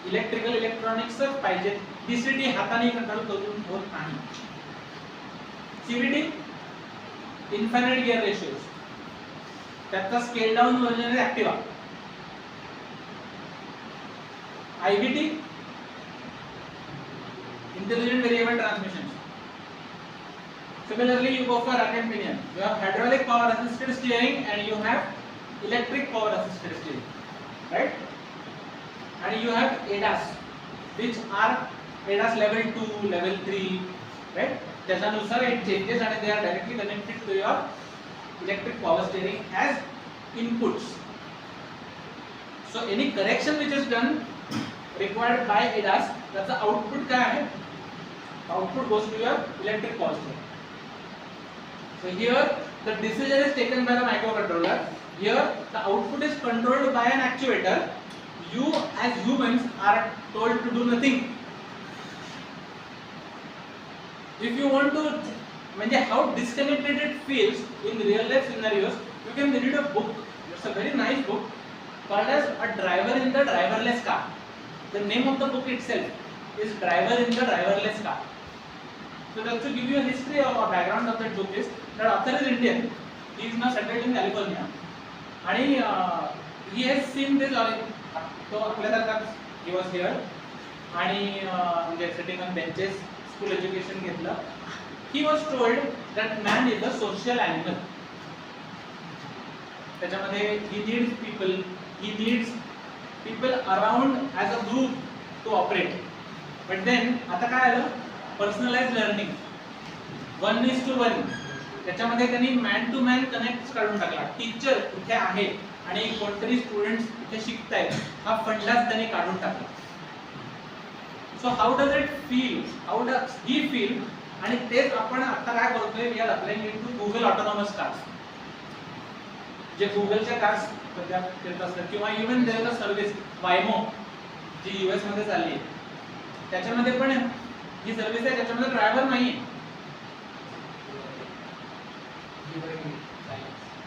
electrical इलेक्ट्रॉनिक्सच पाहिजे. DCT हाताने कंट्रोल करून होत नाही. CVT इन्फायनाइट गियर रेशियोज, त्याचा स्केल डाऊन व्हर्जन आहे Activa. IVT, intelligent variable transmissions. Similarly, you go for rack and pinion. You have hydraulic power assisted steering and you have electric power assisted steering, right? And you have ADAS, which are ADAS level 2, level 3, right? त्याच्यानुसार it changes and they are directly connected to your electric power steering as inputs. So any correction which is done required by ADAS, that's the output काय आहे? Output goes to your electric power steering. So here the decision is taken by the microcontroller. Here the output is controlled by an actuator. You as humans are told to do nothing. If you want to, म्हणजे how disconnected it feels in real life scenarios, you can read a book. It's a very nice book called as A Driver in the Driverless Car. The name of the book itself is Driver in the Driverless Car. So just to give you a history or background of that book is that author is Indian. He is now settled in California. And he has seen this so आपल्यासारखाच he was here आणि म्हणजे sitting on benches, school education घेतलं. He was told that man is a social animal. त्याच्यामध्ये he needs people, he needs people around as a group to operate. But then आता काय आलं, personalise learning 1:1. त्याच्यामध्ये त्यांनी man to man connect काढून टाकला. Teacher इथे आहे आणि कोणतरी स्टुडंट्स इथे शिकतायत, हा फंडाच त्यांनी काढून टाकला. So how does it feel, how does he feel. आणि तेच आपण आता काय करतोय, we are applying it to Google autonomous cars. जे गुगलच्या कार्स सध्या फिरत असतात, किंवा even there is a service Waymo जी US मध्ये चालली आहे, त्याच्यामध्ये पण ही सर्व्हिस आहे, त्याच्यामध्ये ड्रायव्हर नाहीये.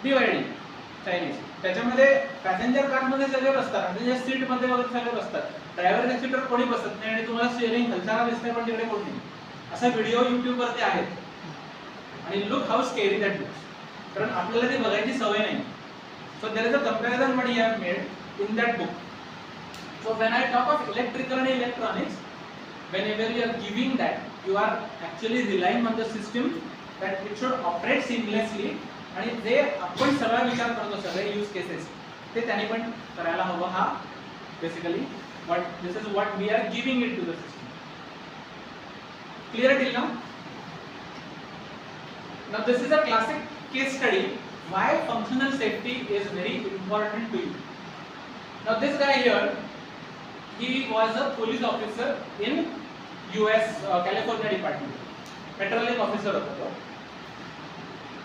BYD चायनीज, त्याच्यामध्ये पॅसेंजर कार मध्ये सगळे बसतात, पॅसेंजर सीट मध्ये वगैरे सगळे बसतात, ड्रायव्हरच्या सीटवर कोणी बसत नाही आणि तुम्हाला स्टीअरिंग हलताना दिसतंय पण तिकडे कोणी नाही. असा व्हिडिओ YouTube वरती आहेत. आणि look how scary that looks, कारण आपल्याला ते बघायची सवय नाही. So there is a comparison what he have made in that book. So when I talk of electrical and electronics, whenever you are giving that, you are actually relying on the system that it should operate seamlessly. आणि जे आपण सगळा विचार करतो, सगळे use cases ते त्यांनी पण करायला हवं. हा basically what this is what we are giving it to the system. Clear till now? Now this is a classic case study why functional safety is very important to you. Now this guy here, he was a police officer in US California department, petrolling officer होता तो.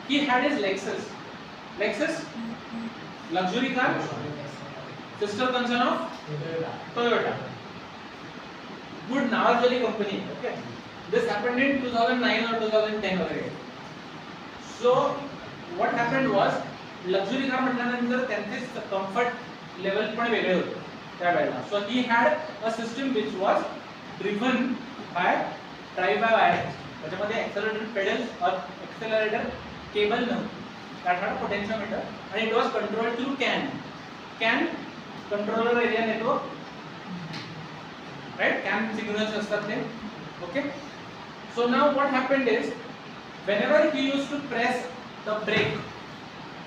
He had his Lexus luxury car, sister concern of Toyota, good नावाजलेली company. Okay, this happened in 2009 or 2010 वगैरे. So what happened was, luxury car म्हटल्यानंतर त्यांचे comfort level पण वेगळे होते त्या वेळेला. So he had a system which was driven by drive by wire. त्याच्यामध्ये accelerator pedals or accelerator cable नव्हती, that had potentiometer and it was controlled through CAN controller area नेतो, right? CAN signals असतात ते. Okay, so now what happened is, whenever he used to press the brake,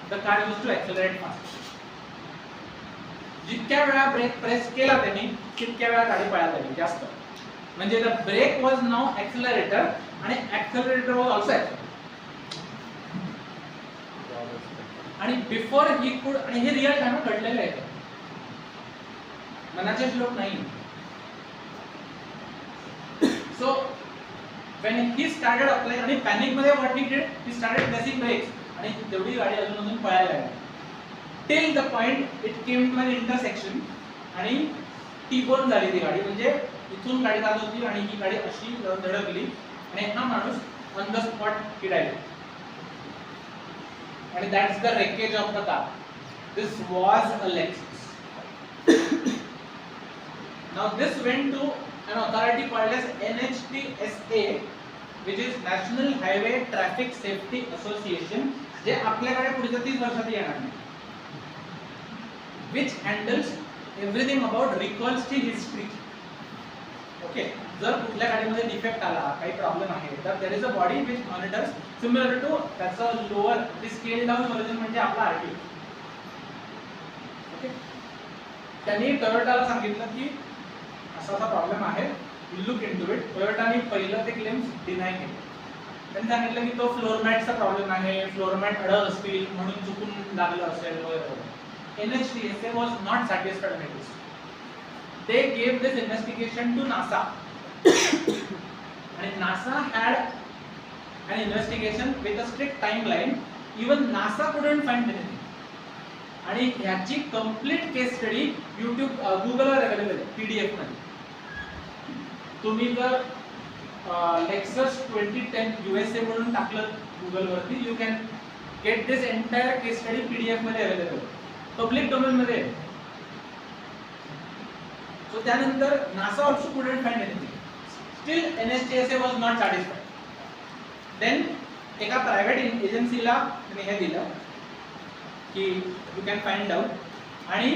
the car used to accelerate fast. जितक्या वेळा break press केला त्यांनी, तितक्या वेळा गाडी पळायला लागली जास्त. म्हणजे the brake was now accelerator आणि accelerator was also accelerator. आणि बिफोर ही कुड, आणि हे रिअल टाइम घडलेलं आहे, मनाचे श्लोक नाही. So when he started apply, आणि पॅनिक मध्ये what he did, he started pressing brakes आणि तेवढी गाडी अजून पळायला लागली. Till the point it came to an intersection आणि टी-बोन झाली ती गाडी. म्हणजे इथून गाडी जात होती आणि ही गाडी अशी धडकली आणि हा माणूस ऑन द स्पॉट किडायला. And that's the wreckage of the car. This was a Lexus. Now this went to an authority called as NHTSA, which is National Highway Traffic Safety Association, जे आपल्याकडे पुढच्या 30 वर्षात येणार नाही, which handles everything about recalls ची history. Okay, जर कुठल्या गाडीमध्ये defect आला, काही प्रॉब्लेम आहे, तर there is a body which monitors, similar to त्याचा लोअर स्केल डाऊन व्हर्जन म्हणजे आपला RTO. ओके, त्यांनी टोयोटाला सांगितलं की असा असा प्रॉब्लेम आहे, लुक इनटू इट. टोयोटाने पहिलं ते क्लेम्स डिनाय केले. त्यांनी सांगितलं की तो फ्लोर मॅटचा प्रॉब्लेम आहे, फ्लोर मॅट अडळ असतील म्हणून चुकून लागलं असेल वगैरे. NHTSA was not satisfied with this. They gave this investigation to NASA. And NASA had an investigation with a strict timeline. Even NASA couldn't find anything. आणि ह्याची कंप्लीट केस स्टडी YouTube Googleवर available आहे PDF मध्ये. तुम्ही जर Lexus 2010 USA म्हणून टाकलं Google वरती, you can get this entire case study PDF मध्ये अवेलेबल आहे, पब्लिक डोमेन मध्ये. So त्यानंतर NASA also couldn't find anything. Still NHTSA was not satisfied. Then एका प्रायव्हेट एजन्सीला त्यांनी हे दिलं की you can find out. आणि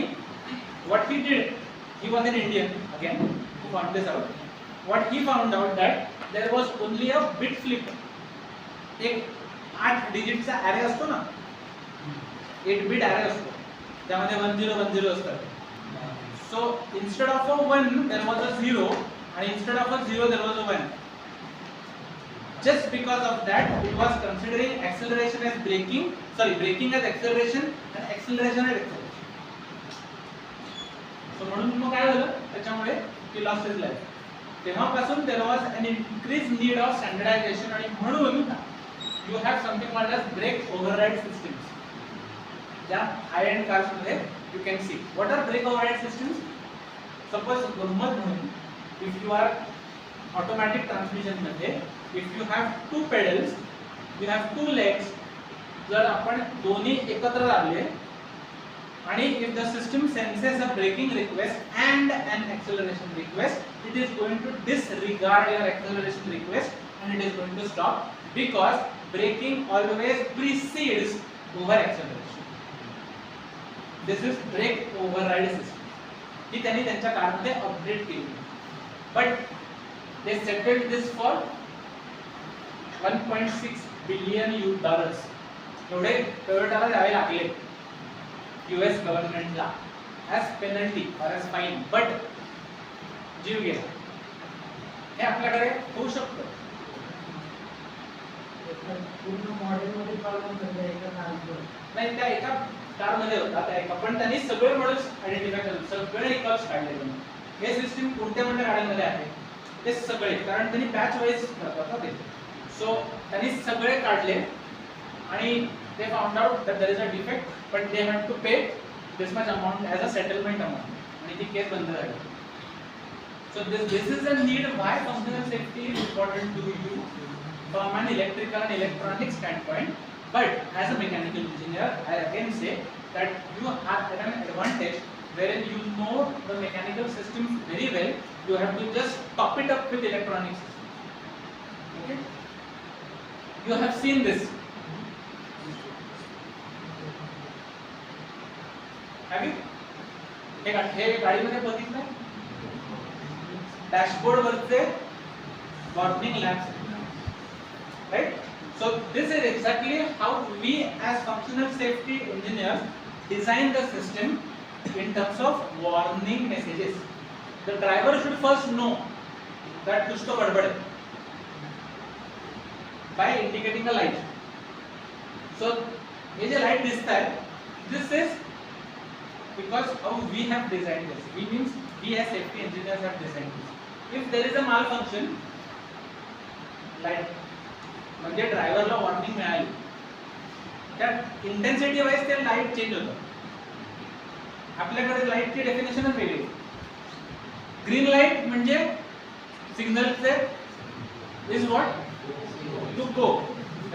what he did, he was an Indian again who found this out. What he found out that there was only a bit flip. एक 8 डिजिटचा array असतो ना, 8 bit array असतो, त्यामध्ये 1010 असतात. So instead of a 1 there was a 0, and instead of a 0 there was a 1. Just because of that it was considering acceleration as braking as acceleration and acceleration as acceleration. So म्हणून मग काय झालं त्याच्यामुळे ती lost is life. तेव्हापासून there was an increased need of standardization, आणि म्हणून you have something called as brake override systems. ज्या high end cars मध्ये you can see what are brake override systems. Suppose गंमत म्हणून if you are automatic transmission मध्ये if you have two pedals, you have two legs, जर आपण दोन्ही एकत्र लावले आणि if the system senses a braking request and an acceleration request, it is going to disregard your acceleration request and it is going to stop, because braking always precedes over acceleration. This is brake override system. ही त्यांनी त्यांच्या कारमध्ये update केली, but they settled this for $1.6 billion एवढे टोयोटाला द्यावे लागले US गव्हर्नमेंटला as penalty or as fine, but जीव गेला. हे आपल्याकडे होऊ शकतं. पूर्ण मॉडेलमध्ये प्रॉब्लेम झाला एका कारवर. नाही, त्या एका कारमध्ये होता त्या एका, पण त्यांनी सगळे मॉडेल्स आयडेंटिफाय केले, सगळे रिकॉर्ड्स काढले त्यांनी. हे सिस्टीम कोणत्या कोणत्या गाड्यांमध्ये आहे ते सगळे, कारण त्यांनी बॅच वाईज करतात ना ते. सो त्यांनी सगळे काढले आणि they found out that there is a defect, but they had to pay this much amount as a settlement amount, आणि ती केस बंद झाली. So this is a need why functional safety is important to you from an electrical and electronic standpoint. But as a mechanical engineer, I again say that you have an advantage wherein you know the mechanical systems very well. You have to just top it up with electronic systems. Okay? You have seen this. Have you? हे गाडीमध्ये बघितलं dashboard वरचे warning lamps, right? So this is exactly how we as functional safety engineers design the system in terms of warning messages. The driver should first know that कुछ तो गड़बड़ है by indicating a light. So ये जो light दिसता है, this is because how we have designed this. We means we as safety engineers have designed this. If there is a malfunction, light म्हणजे ड्रायव्हरला वॉर्निंग मिळाली, त्या इंटेन्सिटी वाईज ते light change होतं. आपल्याकडे लाईटची डेफिनेशनच वेगळी. ग्रीन लाईट म्हणजे सिग्नलचे is what to go,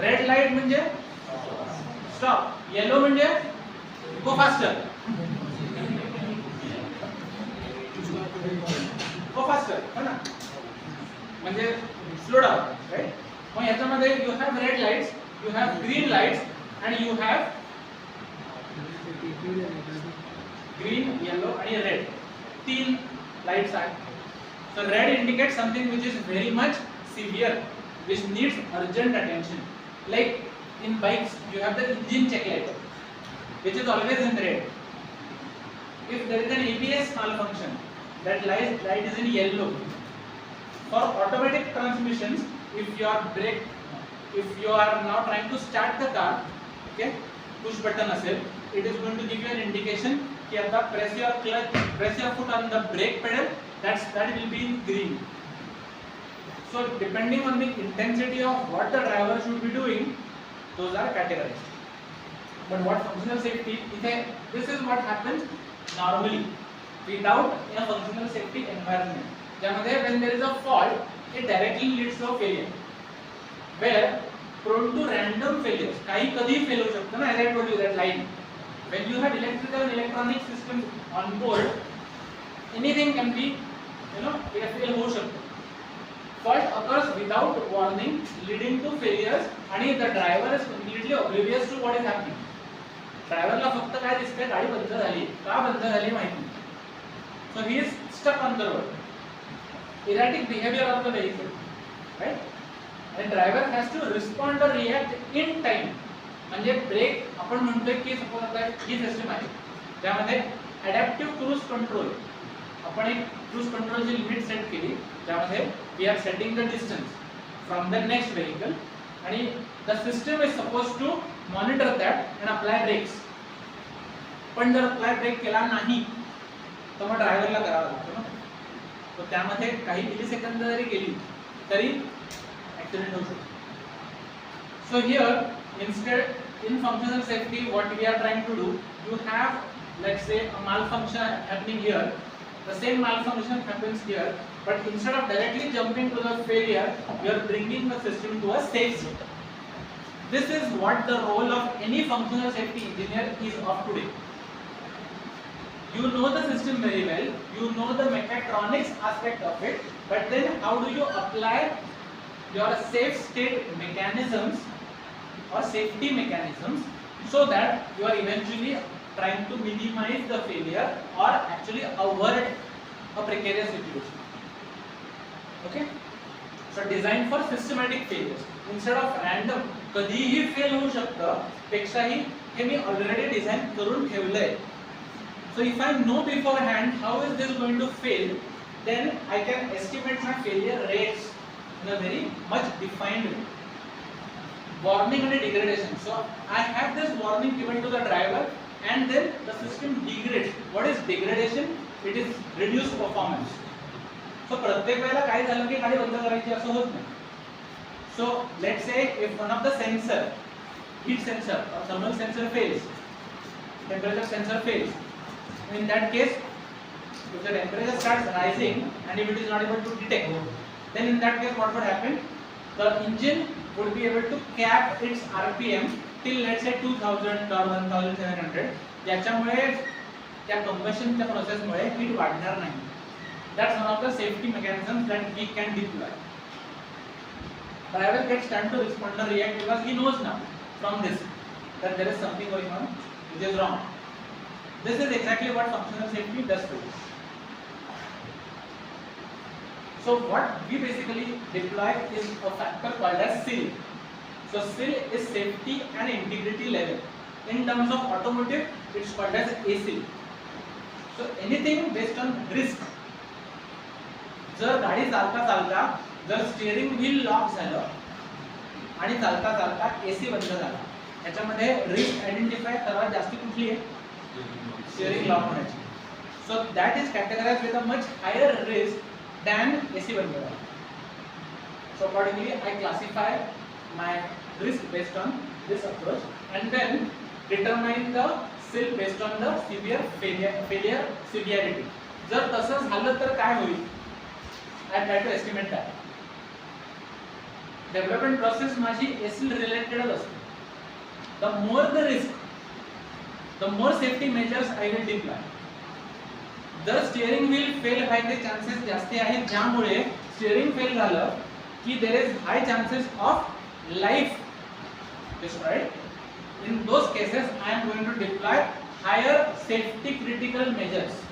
red light म्हणजे स्टॉप, येलो म्हणजे गो फास्टर. गो फास्टर है ना, म्हणजे स्लो डाऊन, राइट? मग याच्यामध्ये you have red lights, you have green lights आणि यू हॅव ग्रीन, येलो आणि रेड, तीन लाईट्स आहेत. So red indicates something which is very much severe, which needs urgent attention. Like in bikes you have the engine check light which is always in red. If there is an ABS malfunction, that light is in yellow. For automatic transmissions, if you are now trying to start the car, okay, push button असेल, it is going to give you an indication कि आता press your clutch, press your foot on the brake pedal, that will be in green. So depending on the intensity of what the driver should be doing, those are categorized. But what functional safety, this is what happens normally without a functional safety environment. ज्यामध्ये when there is a fault, it directly leads to a failure, where prone to random failures. काही कधी fail होऊ शकतं ना, as I told you that line. When you have electrical and electronic systems on board, anything can be, fail होऊ शकतं. Fault occurs without warning, leading to failures, and the driver is completely oblivious to what is happening. ड्रायव्हरला फक्त काय दिसतंय, गाडी बंद झाली, का बंद झाली माहिती. So he is stuck on the road. Erratic behavior of the vehicle, right? And driver has to respond or react in time. म्हणजे ब्रेक आपण म्हणतोय की सपोज आता ही सिस्टम आहे ज्यामध्ये ॲडॅप्टिव्ह क्रूज कंट्रोल. आपण एक क्रूज कंट्रोलची लिमिट सेट केली, ज्यामध्ये we are setting the distance from the next vehicle आणि the system is suppose to monitor that and apply brakes. पण जर अप्लाय ब्रेक केला नाही तर मग ड्रायव्हरला करावं लागतं ना. तर त्यामध्ये काही मिलीसेकंद जरी गेली तरी ॲक्सिडेंट होऊ शकतो. So here instead in functional safety what we are trying to do, you have let's say a malfunction happening here, the same malfunction happens here, but instead of directly jumping to the failure you are bringing the system to a safe state. This is what the role of any functional safety engineer is of today. You know the system very well, you know the mechatronics aspect of it, but then how do you apply your safe state mechanisms or safety mechanisms so that you are eventually trying to minimize the failure or actually avoid a precarious situation. Okay, so design for systematic failures instead of random. कधीही fail होऊ शकतं पेक्षाही हे मी already design करून ठेवलंय. So if I know beforehand how is this going to fail, then I can estimate my failure rates in a very much defined way. Warning and degradation. So I have this warning given to the driver and then the system degrades. What is degradation? It is reduced performance. So प्रत्येक वेळेला काय झालं की गाडी बंद करायची असं होत नाही. So let's say if one of the sensor, heat sensor or thermal sensor fails, temperature sensor fails, in that case if the temperature starts rising and if it is not able to detect, then in that case what would happen? The engine would be able to cap its RPM till let's say 2000 or 1700. ज्याच्यामुळे त्या कंबशनच्या प्रोसेसमुळे heat वाढणार नाही. That's one of the safety mechanisms that we can deploy. Driver gets time to respond or react because he knows now from this that there is something going on which is wrong. This is exactly what functional safety does for us. So what we basically deploy is a factor called as SIL. So SIL is safety and integrity level. In terms of automotive, it's called as ASIL. So anything based on risk. जर गाडी चालता चालता जर steering wheel lock झालं आणि चालता चालता AC बंद झाला, याच्यामध्ये रिस्क आयडेंटिफाय सर्वात जास्त कुठली आहे? स्टीअरिंग लॉक होण्याची. So that is categorized with a much higher risk than AC बंद झाला. So accordingly I classify my risk based on this approach and then determine the SIL based on the failure severity. जर तसं झालं तर काय होईल? I try to estimate that. Development process माझी ASIL related असते. The more the risk, the more safety measures I will deploy. जर steering wheel fail व्हायचे चान्सेस जास्त आहेत, ज्यामुळे स्टीअरिंग फेल झालं की there is high chances of life destroyed. In those cases I am going to deploy higher safety critical measures.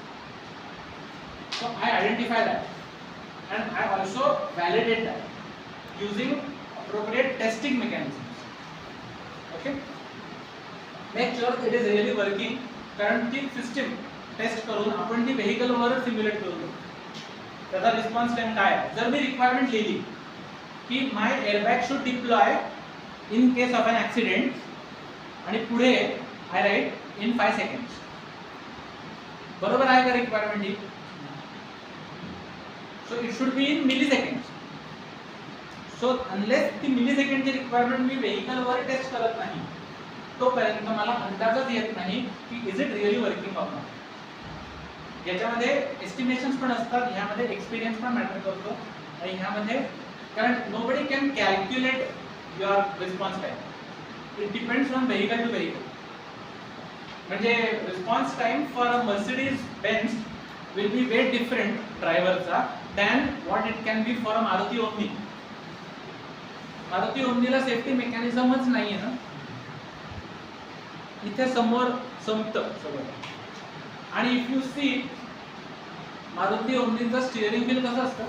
So I identify that and I also validate that using appropriate testing mechanisms. Okay, make sure it is really working. कारण ती system test करून आपण ती vehicle वर simulate करू. त्याचा response time काय आहे? जर मी रिक्वायरमेंट लिहिली की my airbag should deploy in case of an accident आणि पुढे आय राईट इन 5 सेकंड्स. बरोबर आहे का रिक्वायरमेंट ही? So it should be in milliseconds. So unless ती मिली सेकंडची रिक्वायरमेंट मी व्हेकल वर टेस्ट करत नाही तोपर्यंत मला अंदाजच येत नाही की is it really working or not. याच्यामध्ये एस्टिमेशन्स पण असतात, ह्यामध्ये एक्सपिरियन्स पण मॅटर करतो आणि ह्यामध्ये कारण nobody can calculate your response time. It depends on vehicle to vehicle. म्हणजे response time for a Mercedes Benz will be way different ड्रायव्हरचा than what it can be for a Maruti Omni. Maruti ओमनीला safety मेकॅनिझमच नाही आहे ना. इथे समोर संपतं सगळं. आणि इफ यू सी मारुती ओमनीचं स्टीअरिंग व्हील कसं असतं?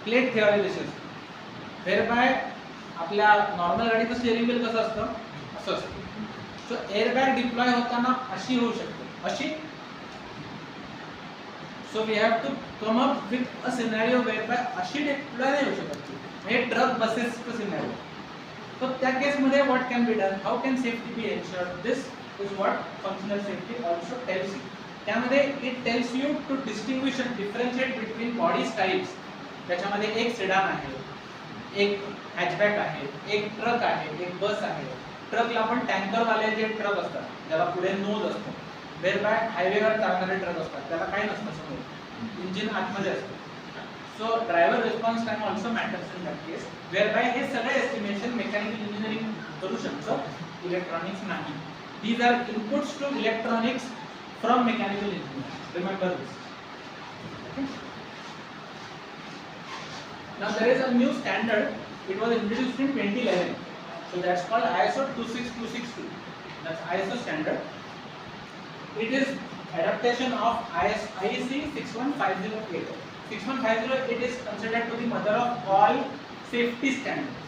प्लेट ठेवायला दिसेल. वेअर बाय आपल्या नॉर्मल गाडीचं स्टीअरिंग व्हील कसं असतं? असं असतं. सो एअरबॅग डिप्लॉय होताना अशी होऊ शकते, अशी. So we have to come up with a scenario whereby अशी डिप्लॉय नाही होऊ शकत, म्हणजे ट्रक बसेसचं सिनारिओ. सो त्या केसमध्ये what can be done, how can safety be ensured, this is what functional safety also tells you. त्यामध्ये it tells you to distinguish and differentiate between body styles. त्याच्यामध्ये एक sedan आहे, एक hatchback आहे, एक truck आहे, एक बस आहे. ट्रकला आपण टँकरवाले जे ट्रक असतात ज्याला पुढे नोज असतो, वेअरबाय हायवेवर चालणारे ट्रक असतात त्याला काही नसतं समोर, इंजिन आतमध्ये असतं. So driver response time also matters in that case, whereby हे सगळे एस्टिमेशन मेकॅनिकल इंजिनिअरिंग करू शकतं, इलेक्ट्रॉनिक्स नाही. These are inputs to electronics from mechanical engineering, remember this. Now there is a new standard, it was introduced in 2011, so that's called ISO 26262. That's ISO standard. It is adaptation of IEC 61508. 61508 is considered to be mother of all safety standards.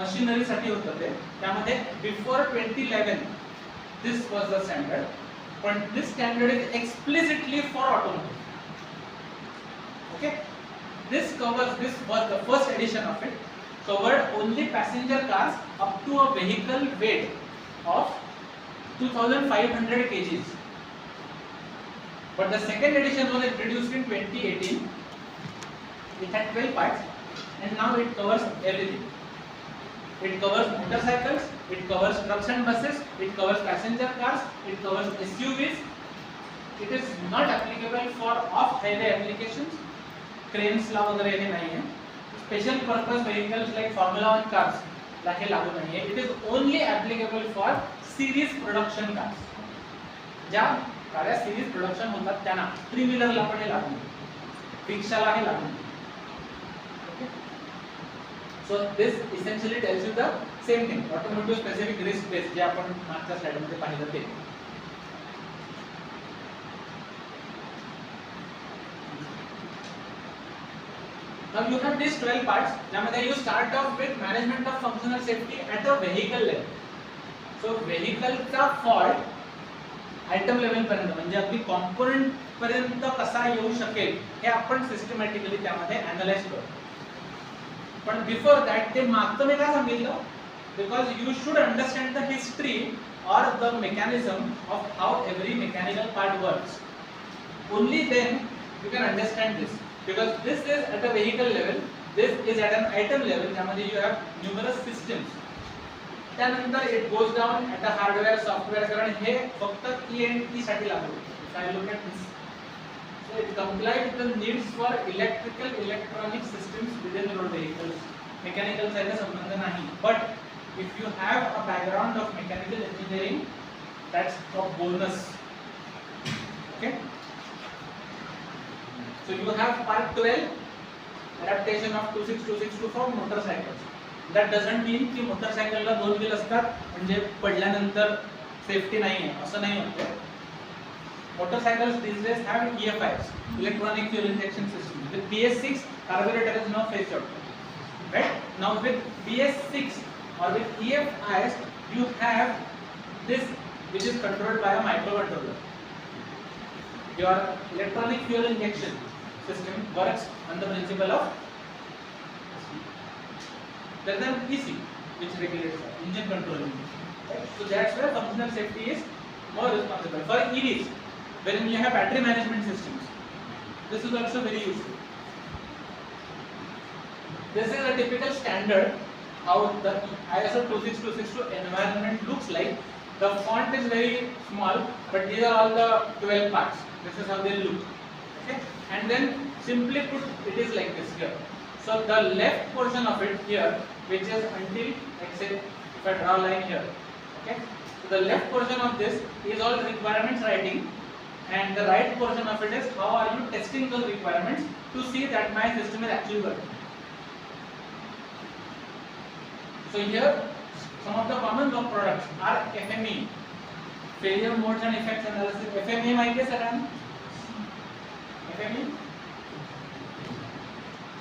Machinery साठी होतं ते. त्यामध्ये before 2011 this was the standard, but this standard is explicitly for automotive. Okay. This was the first edition of it, covered only passenger cars up to a vehicle weight of 2500 kgs. But the second edition was introduced in 2018. It had 12 parts and now it covers everything. It covers motorcycles, it covers trucks and buses, it covers passenger cars, it covers SUVs. It is not applicable for off-highway applications. Cranes ला वगैरे हे नाही आहे. Special purpose vehicles like formula 1 cars ला हे लागू नाही आहे. It is only applicable for series production cars. ज्या गाड्या सिरीज प्रोडक्शन होतात त्यांना, थ्री व्हीलरला पण हे लागू नाही, रिक्षाला हे लागू नाही. So this essentially tells you the same thing, automotive specific risk base, जे आपण मागच्या स्लाइड मध्ये पाहिलं ते. Now you have these 12 parts. ज्यामध्ये you start off with management of functional safety at a vehicle level. So vehicle चा fault item level पर्यंत, म्हणजे अगदी component पर्यंत कसा येऊ शकेल हे आपण सिस्टमॅटिकली त्यामध्ये अॅनलाइज करतो. पण बिफोर दॅट ते मागचं मी काय सांगितलं, because you should understand the history or the mechanism of how every mechanical part works. Only then you can understand this. Because this is at a vehicle level, this is at an item level, ज्यामध्ये you have numerous systems. त्यानंतर it goes down at a hardware, software, कारण हे फक्त E&E साठी लागू होतं. If I look at this, so it complies with the needs for electrical, electronic systems within road vehicles. Mechanical चा याचा संबंध नाही. But if you have a background of mechanical engineering, that's a bonus. Okay. So you have part 12, adaptation of 26262 for motorcycles. That doesn't mean की मोटरसायकलला दोन wheel असतात म्हणजे पडल्यानंतर safety नाही आहे, असं नाही होतं. Motorcycles these days have EFIs, electronic fuel injection system. With BS6, carburetor is now phased out. Right? Now with BS6 or with EFIs, you have this which is controlled by a microcontroller. Your electronic fuel injection system works on the principle of there's an EC which regulates the engine control. So that's where functional safety is more responsible. For EVs, when you have battery management systems, this is also very useful. This is a typical standard how the ISO 26262 environment looks like. The font is very small, but these are all the 12 parts. This is how they look. Okay, and then simply put, it is like this here. So the left portion of it here, which is until, let's say, if I draw a line here, okay. So the left portion of this is all requirements writing, and the right portion of it is how are you testing those requirements to see that my system is actually working. So here, some of the common work products are FME, failure modes and effects analysis. FME माहिती आहे सगळ्यांना? FME,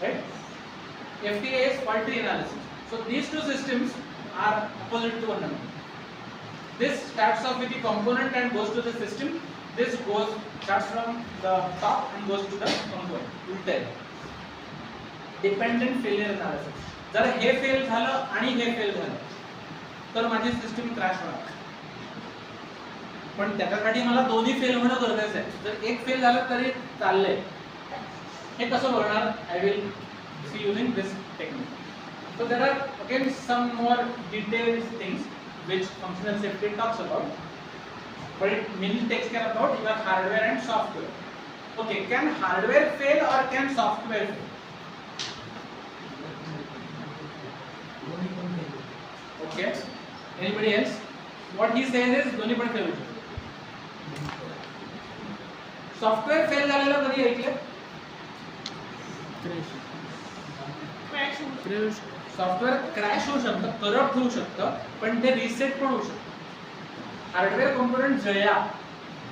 right? FTA is fault tree analysis. So these two systems are opposite to one another. This starts off with the component and goes to the system. This starts from the top and goes to the component. उलट आहे. Dependent failure analysis. जर हे fail झालं आणि हे fail झालं तर माझी system crash होणार. पण त्याच्यासाठी मला दोन्ही फेल होणं गरजेचं आहे. जर एक फेल झालं तरी चाललंय. हे कसं बघणार? I will see using this technique. So there are again some more detailed things which functional safety talks about, but it mainly takes care about your hardware and software. Okay, can hardware fail or can software fail? Okay, anybody else? What he says is दोन्ही पण fail होऊ शकतो. Software fail झालेलं कधी ऐकलं? Crash. Software crash होऊ शकतं, corrupt होऊ शकतं, पण ते रिसेट पण होऊ शकतं. हार्डवेअर कंपोनंट जळला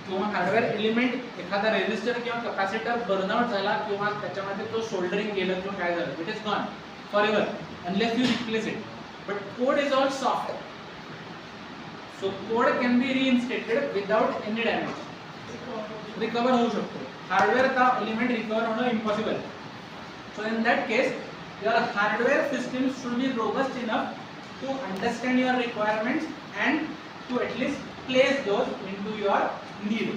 किंवा हार्डवेअर एलिमेंट एखादा रेजिस्टर किंवा कॅपॅसिटर बर्नआउट झाला किंवा त्याच्यामध्ये तो सोल्डरिंग गेलं किंवा काय झालं, it is gone forever unless you replace it. But code is all soft, so code can be reinstated without any damage. Recover होऊ शकतो. हार्डवेअरचा एलिमेंट रिकवर होणं impossible. So in that case your hardware systems should be robust enough to understand your requirements and to at least place those into your need.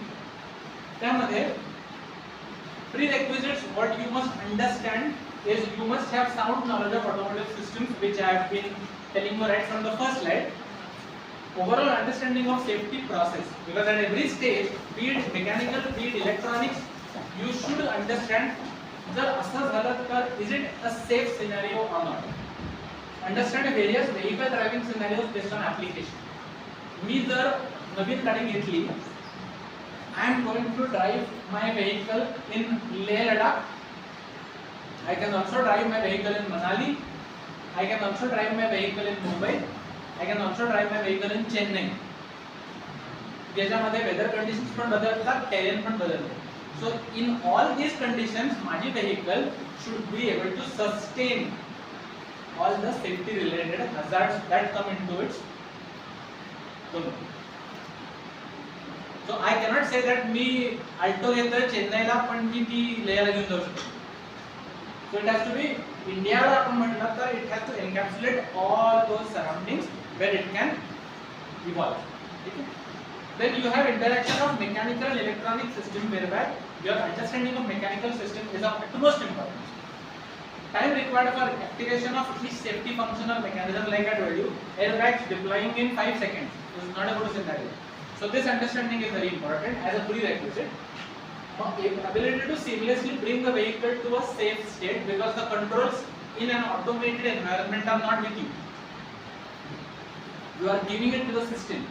त्यामध्ये prerequisites what you must understand is you must have sound knowledge of automotive systems, which I have been telling you right from the first slide. Overall understanding of safety process, because at every stage, be it mechanical, be it electronics, you should understand जर असं झालं तर is it a safe scenario or not. Understand various vehicle driving scenarios based on application. मी जर नवीन गाडी घेतली, I am going to drive my vehicle in Leh Ladakh. I can also drive my vehicle in Manali. I can also drive my vehicle in Mumbai. I can also drive my vehicle in Chennai. ज्याच्यामध्ये weather conditions पण बदलतात, terrain पण बदलते. So in all these conditions, my vehicle should be able to sustain all the safety related hazards that come into its domain. So I cannot say that me Alto घेतोय चेन्नईला पण मी ती लेहला घेऊन जाऊ शकतो. So it has to be इंडियाला आपण म्हटलं तर it has to encapsulate all those surroundings where it can evolve. Okay? Then you have interaction of mechanical and electronic system, whereby your understanding of mechanical system is of utmost importance. Time required for activation of each safety function or mechanism, like I told you, airbags deploying in 5 seconds. This is not a good scenario. So this understanding is very important as a prerequisite. Ability to seamlessly bring the vehicle to a safe state, because the controls in an automated environment are not with you. You are giving it to the system.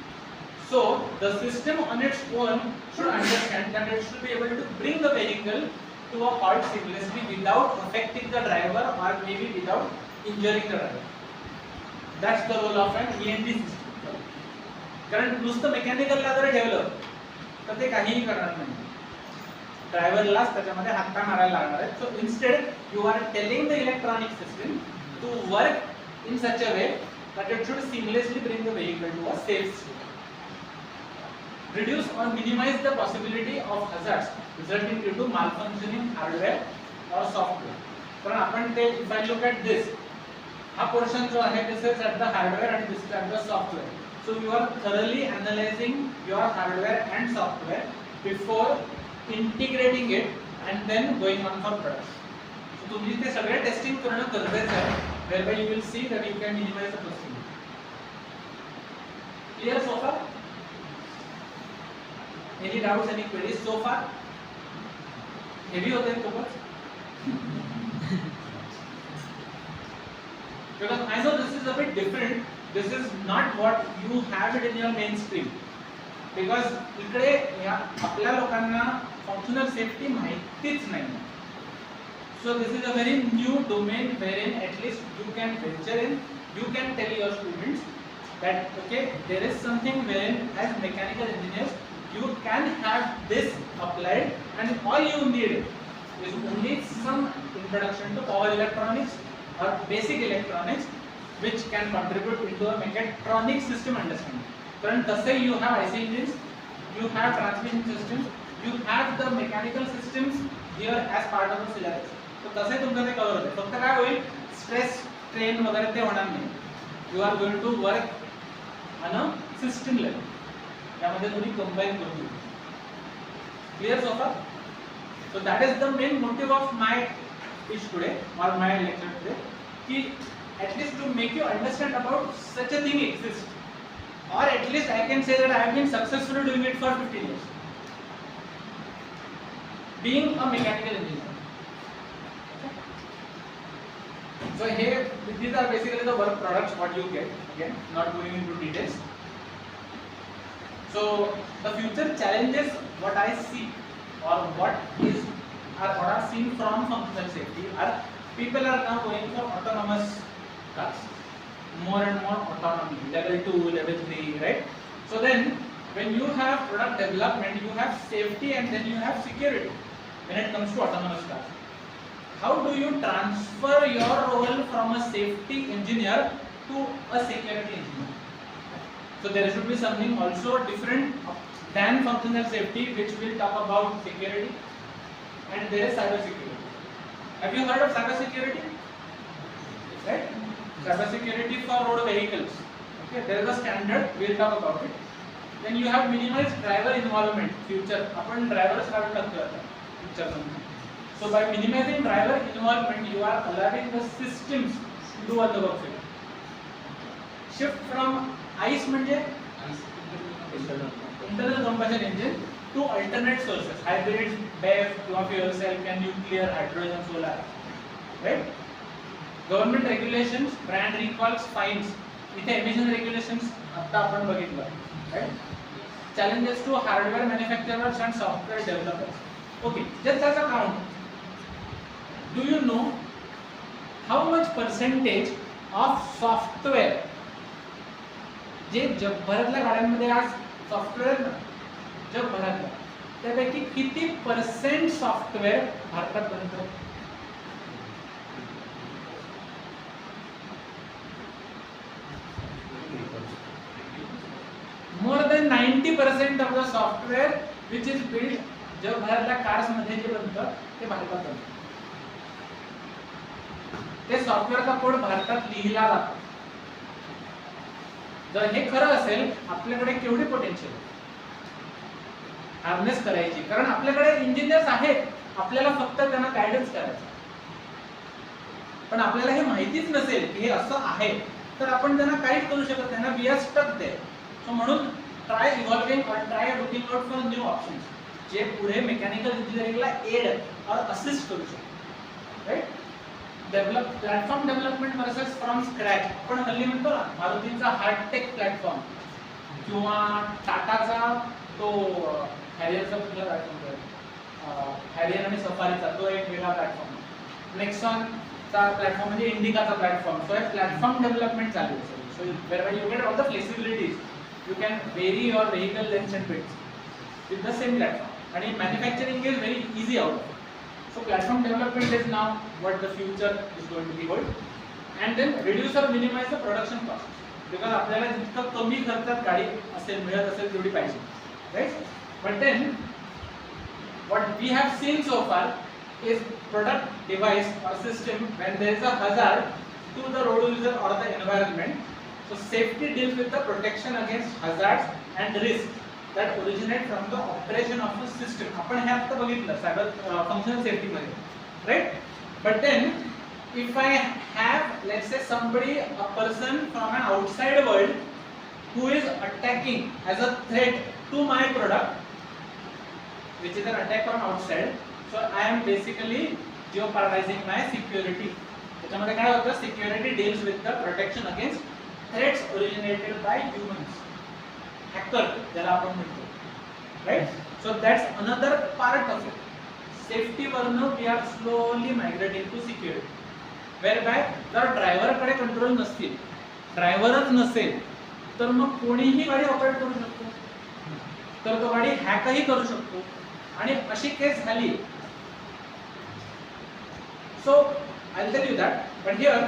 So the system on its own should understand that it should be able to bring the vehicle to a halt seamlessly without affecting the driver or maybe without injuring the driver. That's the role of an EMD system. कारण नुसतं मेकॅनिकलला जर ठेवलं तर ते काहीही करणार नाही. ड्रायव्हरलाच त्याच्यामध्ये हातपाय मारायला लागणार आहे. So instead you are telling the electronic system to work in such a way that it should seamlessly bring the vehicle to a safe state. Reduce or minimize the possibility of hazards resulting due to malfunctioning hardware or software. कारण आपण ते if I look at this, हा portion जो आहे this is at the hardware and this is at the software. So you are thoroughly analyzing your hardware and software before integrating it and then going on for production. So तुम्ही ते सगळे testing करणं गरजेचं आहे, whereby you will see that you can minimize the possibility. Clear so far? Any doubts, any queries so far? Heavy होते हैं खूपच? Because I know this is a bit different. This is not what you have it in your mainstream. Because इकडे या आपल्या लोकांना functional safety माहितीच नाही. So this is a very new domain wherein at least you can venture in. You can tell your students that okay, there is something wherein as mechanical engineers you can have this applied, and all you need is only some introduction to power electronics or basic electronics which can contribute into a mechatronic system understanding. कारण तसे you have IC engines, you have transmission systems, you have the mechanical systems here as part of the syllabus. So तसे तुमचं ते cover होते. फक्त काय होईल, stress strain वगैरे ते होणार नाही. You are going to work on a system level. त्यामध्ये तुम्ही कंबाईन करू शकता. Clear so far? So that is the main motive of my speech today or my lecture today. कि at least to make you understand about such a thing exists, or at least I can say that I have been successfully doing it for 15 years, being a mechanical engineer. So here these are basically the work products what you get. Again, not going into details. So the future challenges what I see or what are seen from functional safety are people are now going for autonomous cars, more and more autonomy, level 2, level 3, right? So then when you have product development, you have safety and then you have security when it comes to autonomous cars. How do you transfer your role from a safety engineer to a security engineer? So there should be something also different than functional safety, which will talk about security, and there is cyber security. Have you heard of cyber security? Right? Cyber security for road vehicles. Okay, there is a standard. We'll talk about it. Then you have minimized driver involvement. Future. Upon drivers have future. So by minimizing driver involvement, you are allowing the systems to do all the work for you. Shift from ICE म्हणजे internal combustion engine to alternate sources, hybrids, BEV, fuel cell, nuclear, hydrogen, solar, right? Government regulations, brand recalls, fines. इथे emission regulations आता आपण बघितलं, right? Challenges to hardware manufacturers and software developers. Okay, just as a count, do you know how much percentage of software जे जगभरातल्या गाड्यांमध्ये आज software जगभरातल्या त्यापैकी किती % सॉफ्टवेअर भारतात बनतं? More than 90% of the software which is build जगभरातल्या cars मध्ये जे बनतं ते भारतात बनतं. ते सॉफ्टवेअरचा कोड भारतात लिहिला जातो. जर हे खरं असेल, आपल्याकडे केवढी पोटेन्शियल हार्नेस करायची, कारण आपल्याकडे इंजिनियर्स आहेत, आपल्याला फक्त त्यांना गायडन्स करायचं. पण आपल्याला हे माहितीच नसेल की हे असं आहे, तर आपण त्यांना काहीच करू शकत नाही ना. We are stuck there. So म्हणून try evolving or try looking out for new options जे पुढे मेकॅनिकल इंजिनिअरिंगला एड और असिस्ट करू शकतात, right? Platform development versus from scratch. आपण हल्ली म्हणतो ना, मारुतीचा हार्डटेक प्लॅटफॉर्म किंवा टाटाचा तो हॅरियरचा कुठला प्लॅटफॉर्म, हॅरियर आणि सफारीचा तो एक वेगळा प्लॅटफॉर्म, नेक्सॉनचा प्लॅटफॉर्म म्हणजे इंडिकाचा प्लॅटफॉर्म. सो हे प्लॅटफॉर्म डेव्हलपमेंट चालू आहे. So where you get all the flexibilities, you can vary your vehicle length and width with the same platform, आणि manufacturing is very easy out. So platform development is now what the future is going to be hold, and then reduce or minimize the production cost, because आपल्याला जितकं कमी खर्चात गाडी असेल मिळत असेल तेवढी पाहिजे, right? But then what we have seen so far is product, device or system when there is a hazard to the road user or the environment. So safety deals with the protection against hazards and risks that originate from the operation of the system. आपण हे आता बघितलं cyber functional safety मध्ये, right? But then if I have, let's say, somebody, a person from an outside world who is attacking as a threat to my product, which is an attack from outside, so I am basically jeopardizing my security. त्याच्यामध्ये काय होतं, security deals with the protection against threats originated by humans. Hacker ज्याला आपण म्हणतो, right? So that's another part of it. Safety वरनं we are slowly migrating to security, whereby जर driver कडे control नसतील, ड्रायव्हरच नसेल, तर मग कोणीही गाडी ऑपरेट करू शकतो, तर तो गाडी हॅकही करू शकतो, आणि अशी केस झाली. So I'll tell you that, but here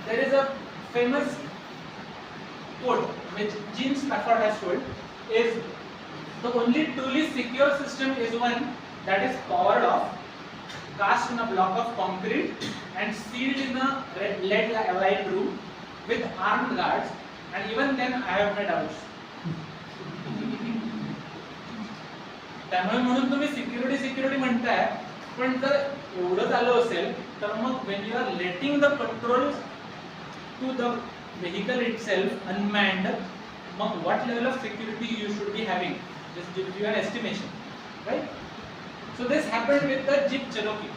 there is a famous quote which Gene Stafford has told, is the only truly secure system is one that is powered off, cast in a block of concrete and sealed in a lead-lined room with armed guards, and even then I have my doubts. त्यामुळे म्हणून तुम्ही security म्हणताय, पण जर एवढं झालं असेल तर मग when you are letting the control to the vehicle itself unmanned, mom, what level of security you should be having? Just give you an estimation, right? So this happened with the Jeep Cherokee.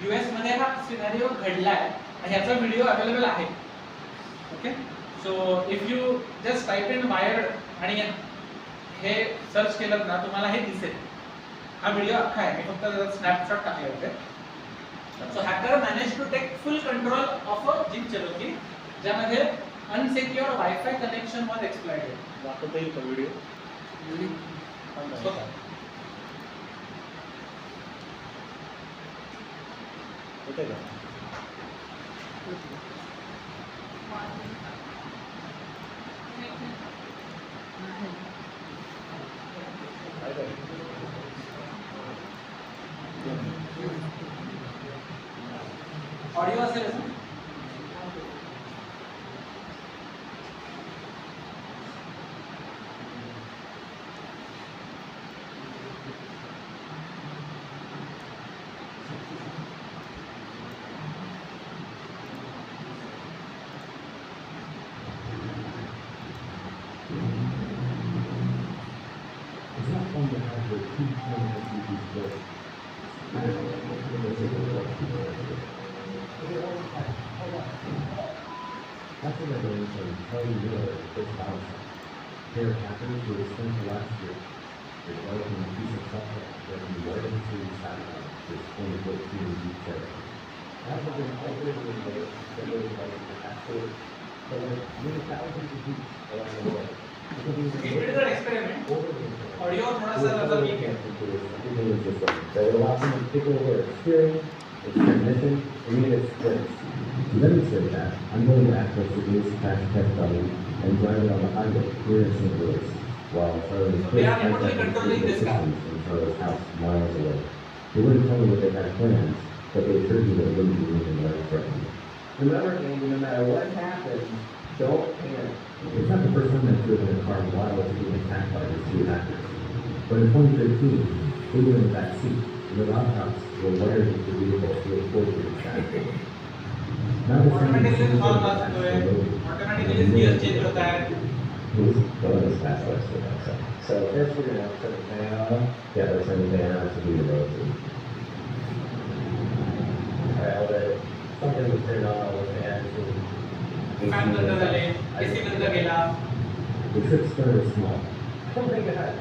US मध्ये हा scenario घडलाय आणि ह्याचा video available आहे. Okay, so if you just type in wired आणि हे search केलं ना तुम्हाला हे दिसेल. हा व्हिडिओ अख्खा आहे, मी फक्त स्नॅपशॉट टाकले होते. So hacker manage to take full control of a Jeep Cherokee ज्यामध्ये unsecure wifi connection was exploited. दाखवता येईल का व्हिडिओ? होते का? काय काय? ऑडिओ असेल असं? It's not fun to have the two SUVs built. That's what they're doing, so Kelly Miller, this house. Here happens to spend the last year developing a piece of software that can be right into the satellite this 2014 Jeep Cherokee. That's what they're all doing with the absolute, but like many thousands of Jeeps around the world. It is an experiment. Audio थोड़ा सा ज़्यादा week है. So it allows them to pick over its steering, its transmission, and even its brakes. To demonstrate that, I'm going to access the Goose Crash Test Dummy and drive it on the highway here in St. Louis, while Charlie's So they are remotely controlling this car. from Charlie's house miles away. They wouldn't tell me what they had planned, but they assured me that it wouldn't be moving right threatened. Remember, Andy, no matter what happens, don't panic. It's not the first time I've driven a car while it's being attacked by these two hackers. But in 2013, they were in the back seat, and the laptops were wired into the vehicle to a forgery attack. Now the automatically call करतो है, automatically gear change होता है. Please go on this fast list with that. So first we're gonna put it down. Yeah, they're sending me out to do the road. Alright, I'll let something will turn on all the fans and fan बंद झाले, AC बंद केला. The trip started small. oh my god.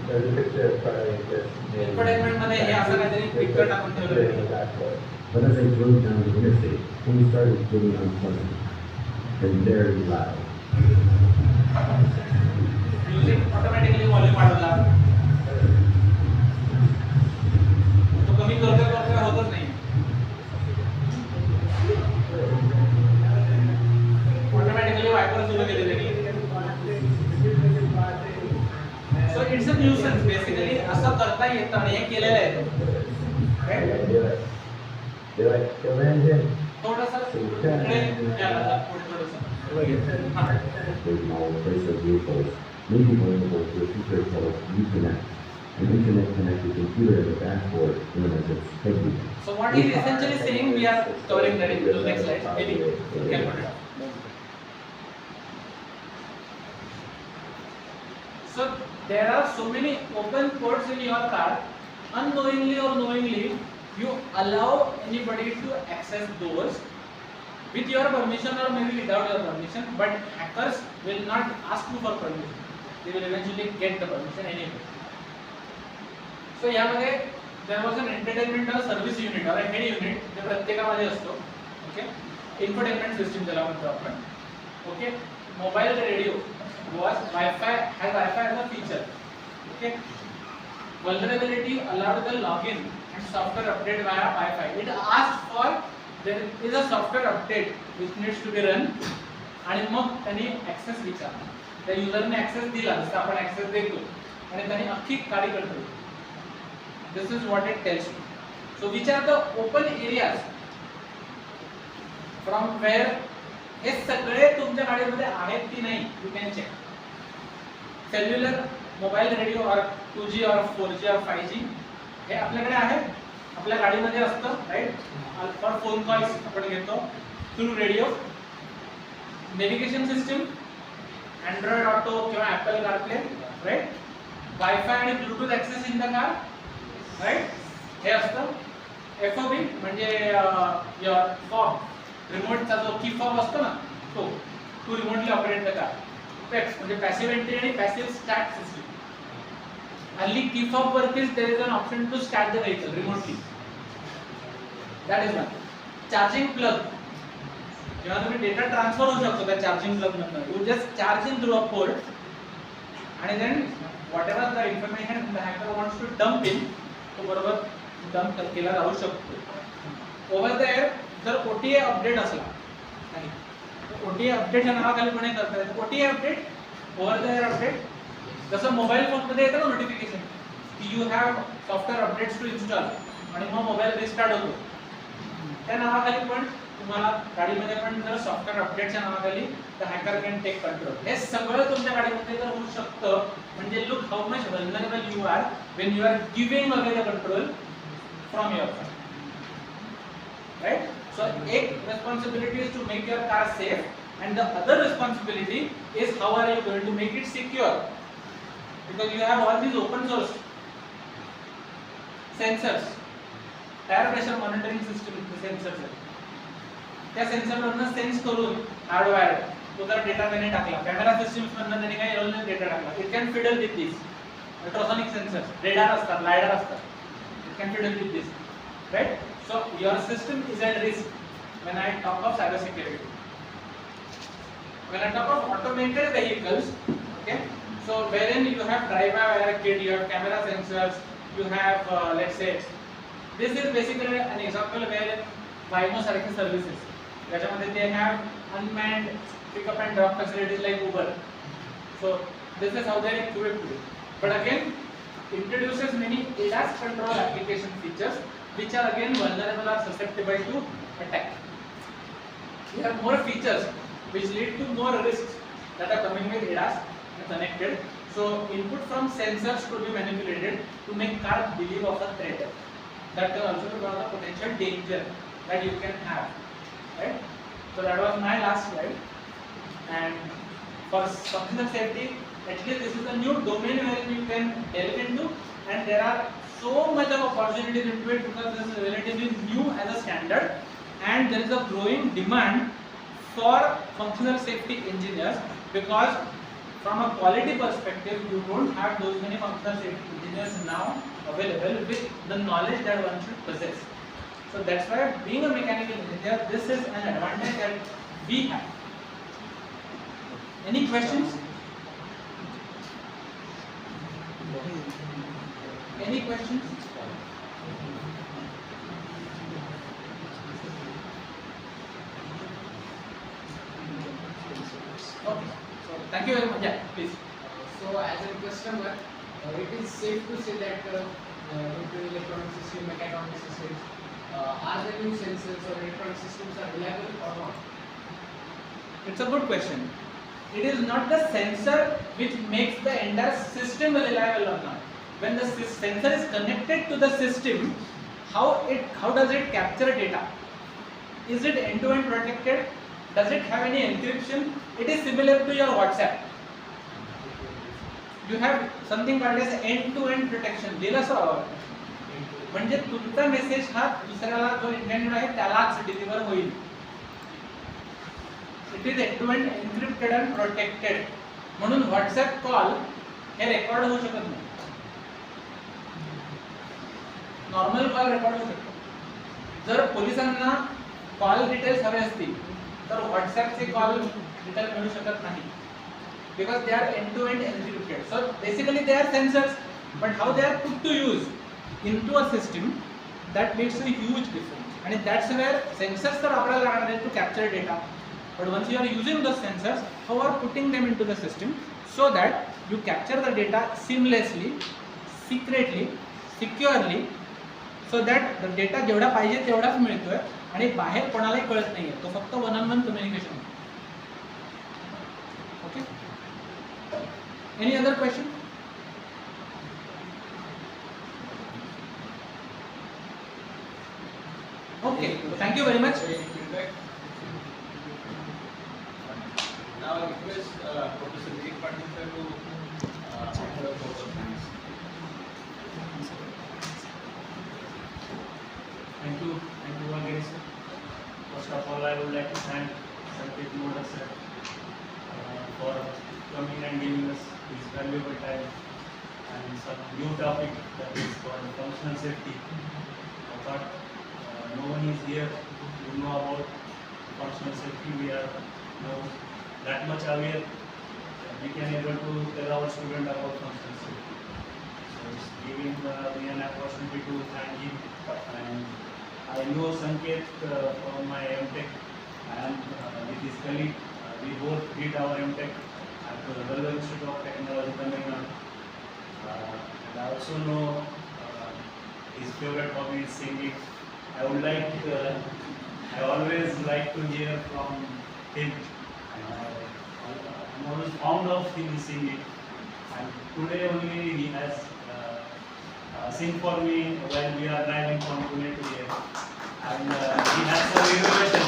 There's a picture of Charlie and Chris. Infotainment मध्ये हे असं काहीतरी picture टाकून Put it in ठेवलं. the back foot. But as I drove down the interstate, things started getting unpleasant and very loud. Music automatically volume वाढवला. तो कमी करतोय होतच नाही. ऑटोमॅटिकली वायपर सुरू केले त्यांनी. So it's a nuisance basically असं करता येतं आणि हे केलेलं आहे. Okay, do it. Do it. Go engine. थोडंसं इकडे यायला जा, पुढे थोडंसं. हां. There's an all-pervasive vehicles, may be vulnerable to a feature called Uconnect, an internet-connected computer in the dashboard known as its PEGI. So what he is essentially saying, we are covering that in the next slide. Maybe you can put it up. So there are so many open ports in your car. Unknowingly or knowingly, you allow anybody to access those with your permission or maybe without your permission. But hackers will not ask you for permission. They will eventually get the permission anyway. So यामध्ये there was an entertainment or service unit or a head unit जे प्रत्येकामध्ये असतो. Okay, infotainment system ज्याला म्हणतो आपण. Okay, mobile radio was Wi-Fi has Wi-Fi as a feature. Okay, vulnerability allowed the login and software update via Wi-Fi. It asked for there is a software update which needs to be run आणि मग त्यांनी access विचारला. त्या युजरने access दिला, जसं आपण access देतो, आणि त्यांनी अख्खी गाडी control. This is what it tells me. So which are the open areas from where हे सगळे तुमच्या गाडीमध्ये आहेत की नाही, you can check. Cellular mobile radio or 2G और 4G और 5G हे आपल्याकडे आहे, आपल्या गाडीमध्ये असतं, राईट. फॉर फोन कॉल्स आपण घेतो through radio. Navigation system Android Auto किंवा ॲपल कारप्ले, राईट. वायफाय आणि Bluetooth access in the car, right. हे असतं. FOB म्हणजे युअर फॉब, रिमोटचा जो की फॉब असतो ना, तो to remotely operate the car. PEX म्हणजे पॅसिव्ह एंट्री आणि पॅसिव्ह स्टार्ट सिस्टम. हल्ली की फॉब वरतीच there is an option to start the vehicle remotely. That is one. Charging plug, जेव्हा तुम्ही डेटा ट्रान्सफर होऊ शकतो त्या चार्जिंग प्लग मधून, you just charge in through a port आणि then whatever the information the hacker wants to dump in, तो बरोबर dump केला जाऊ शकतो. ओव्हर द एअर जर OTA अपडेट असला, नाही OTA अपडेटच्या नावाखाली पण हे करता येतं. OTA update, over the air update, जसं मोबाईल फोनमध्ये येतं ना नोटिफिकेशन की you have software updates to install, आणि मग मोबाईल रिस्टार्ट होतो, त्या नावाखाली पण तुम्हाला गाडीमध्ये पण जर सॉफ्टवेअर अपडेटच्या नावाखाली the hacker can take control. हे सगळं तुमच्या गाडीमध्ये जर होऊ शकतं, म्हणजे look how much vulnerable you are when you are giving away the control from your car, right. So, एक responsibility is to make your car safe, and the other responsibility is how are you going to make it secure, because you have all these open source sensors, tire pressure monitoring system sensors आहेत. त्या सेन्सरवरनं sense करून hardwire तो जर data त्याने टाकला, camera सिस्टम्समधनं त्याने काही एररने डेटा टाकला, it can fiddle with this ultrasonic sensors, radar असतात, लायडर असतात, it can fiddle with this, right. So your system is at risk when I talk of cyber security. When I talk of automated vehicles, okay, so wherein you have driver-wire kit, you have camera sensors, you have let's say, this is basically an example where Waymo sarke services, त्याच्यामध्ये they have unmanned pickup and drop facilities like Uber. So this is how they are equipped. But again, introduces many ADAS control application features which are again vulnerable or susceptible to attack. We have more features which lead to more risks that are coming with ADAS and connected. So input from sensors could be manipulated to make car believe of a threat. That can also be one of the potential danger that you can have. Right? So that was my last slide. And for functional safety, at least this is a new domain where you can delve into, and there are so much of opportunities into it because this is relatively new as a standard, and there is a growing demand for functional safety engineers, because from a quality perspective you don't have those many functional safety engineers now available with the knowledge that one should possess. So that's why being a mechanical engineer, this is an advantage that we have. Any questions? Any questions? Okay. So thank you very much. Yeah, please. So as a customer, it is safe to say that into electronic system, mechatronic systems, are the new sensors or electronic systems are reliable or not? It's a good question. It is not the sensor which makes the entire system reliable or not. When the sensor is connected to the system, how does it capture data? Is it end-to-end protected? Does it have any encryption? It is similar to your WhatsApp. You have something called as end-to-end protection. दिलं असं म्हणजे तुमचा message हा दुसऱ्याला जो intended आहे त्यालाच deliver होईल. It is end-to-end encrypted and protected. म्हणून WhatsApp कॉल हे रेकॉर्ड होऊ शकत नाही. नॉर्मल कॉल रेकॉर्ड होऊ शकतो. जर पोलिसांना कॉल डिटेल्स हवे असतील तर व्हॉट्सॲपचे कॉल डिटेल मिळू शकत नाही, because they are end to end encrypted. So basically they are sensors, but how they are put to use into a system, that makes a huge difference. आणि that's where sensors तर आपल्याला लागणार आहेत to capture data, but once you are using those sensors, how are putting them into the system so that you capture the data seamlessly, secretly, securely, so that the data जेवढा पाहिजे तेवढाच मिळतोय आणि बाहेर कोणालाही कळत नाहीये, तो फक्त one on one communication. Okay, any other question? Okay, thank you very much. Now I request Professor Vivek Patil sir to offer a vote of thanks. Thank you again, sir. First of all, I would like to thank Sanket Moda sir for coming and giving us his valuable time and some new topic that is called functional safety. I thought no one is here to know about functional safety. We are now that much aware that we can able to tell our student about functional safety. So it's giving me an opportunity to thank him. And I know Sanket from my MTech and with his colleague. We both did our MTech at the Vellore Institute of Technology, Tamil Nadu. And I also know his favorite hobby is singing. I always like to hear from him. I'm always fond of him singing. And today only he has sing for me when we are driving from Pune to here. And he has some innovation.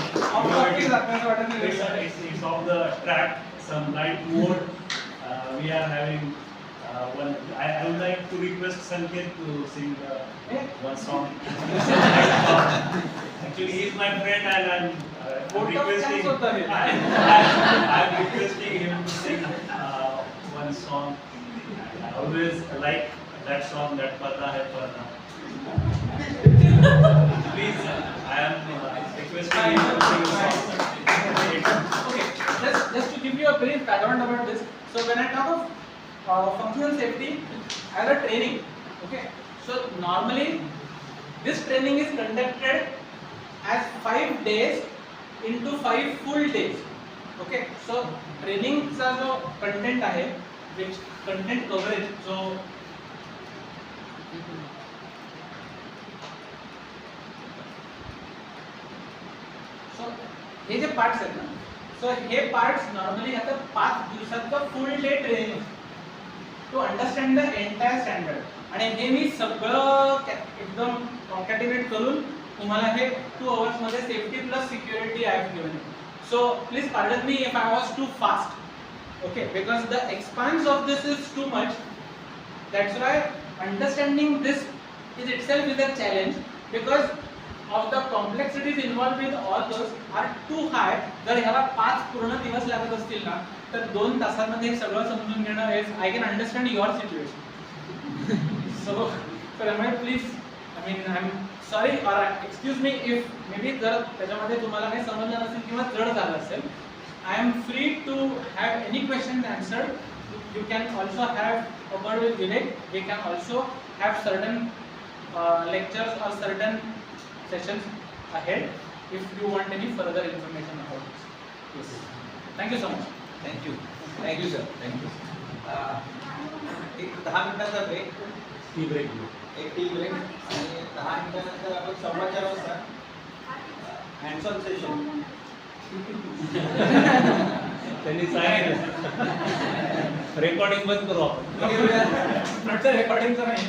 It's of the track, some light mode. We are having one. I would like to request Sanket to sing one song. Actually, he is my friend, and I'm requesting. I'm requesting him to sing one song. I always like that song, that Pata Hai Pata. Please, I am requesting him to sing a song. Okay, just to give you a brief background about this. So when I talk of functional safety as a training, okay, so normally this training is conducted as 5 days into 5 full days. Okay, so training चा जो content आहे, which content coverage, so हे जे parts आहेत ना, so हे parts normally आता 5 दिवसाचं full day training to understand the entire standard. आणि हे मी सगळं एकदम कॉन्कॅटिनेट करून तुम्हाला हे 2 hours मध्ये safety plus security I have given. So please pardon me if I was too fast, okay, because the expanse of this is too much. That's why understanding this is itself is a challenge, because of the complexities involved with all those are too high. जर ह्याला 5 पूर्ण दिवस लागत असतील ना, तर 2 तासांमध्ये सगळं समजून घेणं is I can understand your situation. So please, I mean, I'm sorry or excuse me if maybe जर त्याच्यामध्ये तुम्हाला काही समजलं नसेल किंवा जड झालं असेल. I am free to have any questions answered. You can also have a word with Vivek. We can also have certain lectures or certain sessions ahead if you want any further information about this. Yes. Thank you so much. Thank you. Thank you, sir. Thank you. एक 10 मिनिटाचा ब्रेक. Tea break. एक tea break आणि 10 मिनिटानंतर आपण 4:15 वाजता hands on session. त्यांनी सांगितलं रेकॉर्डिंग बंद करू आपण. रेकॉर्डिंगचं नाही.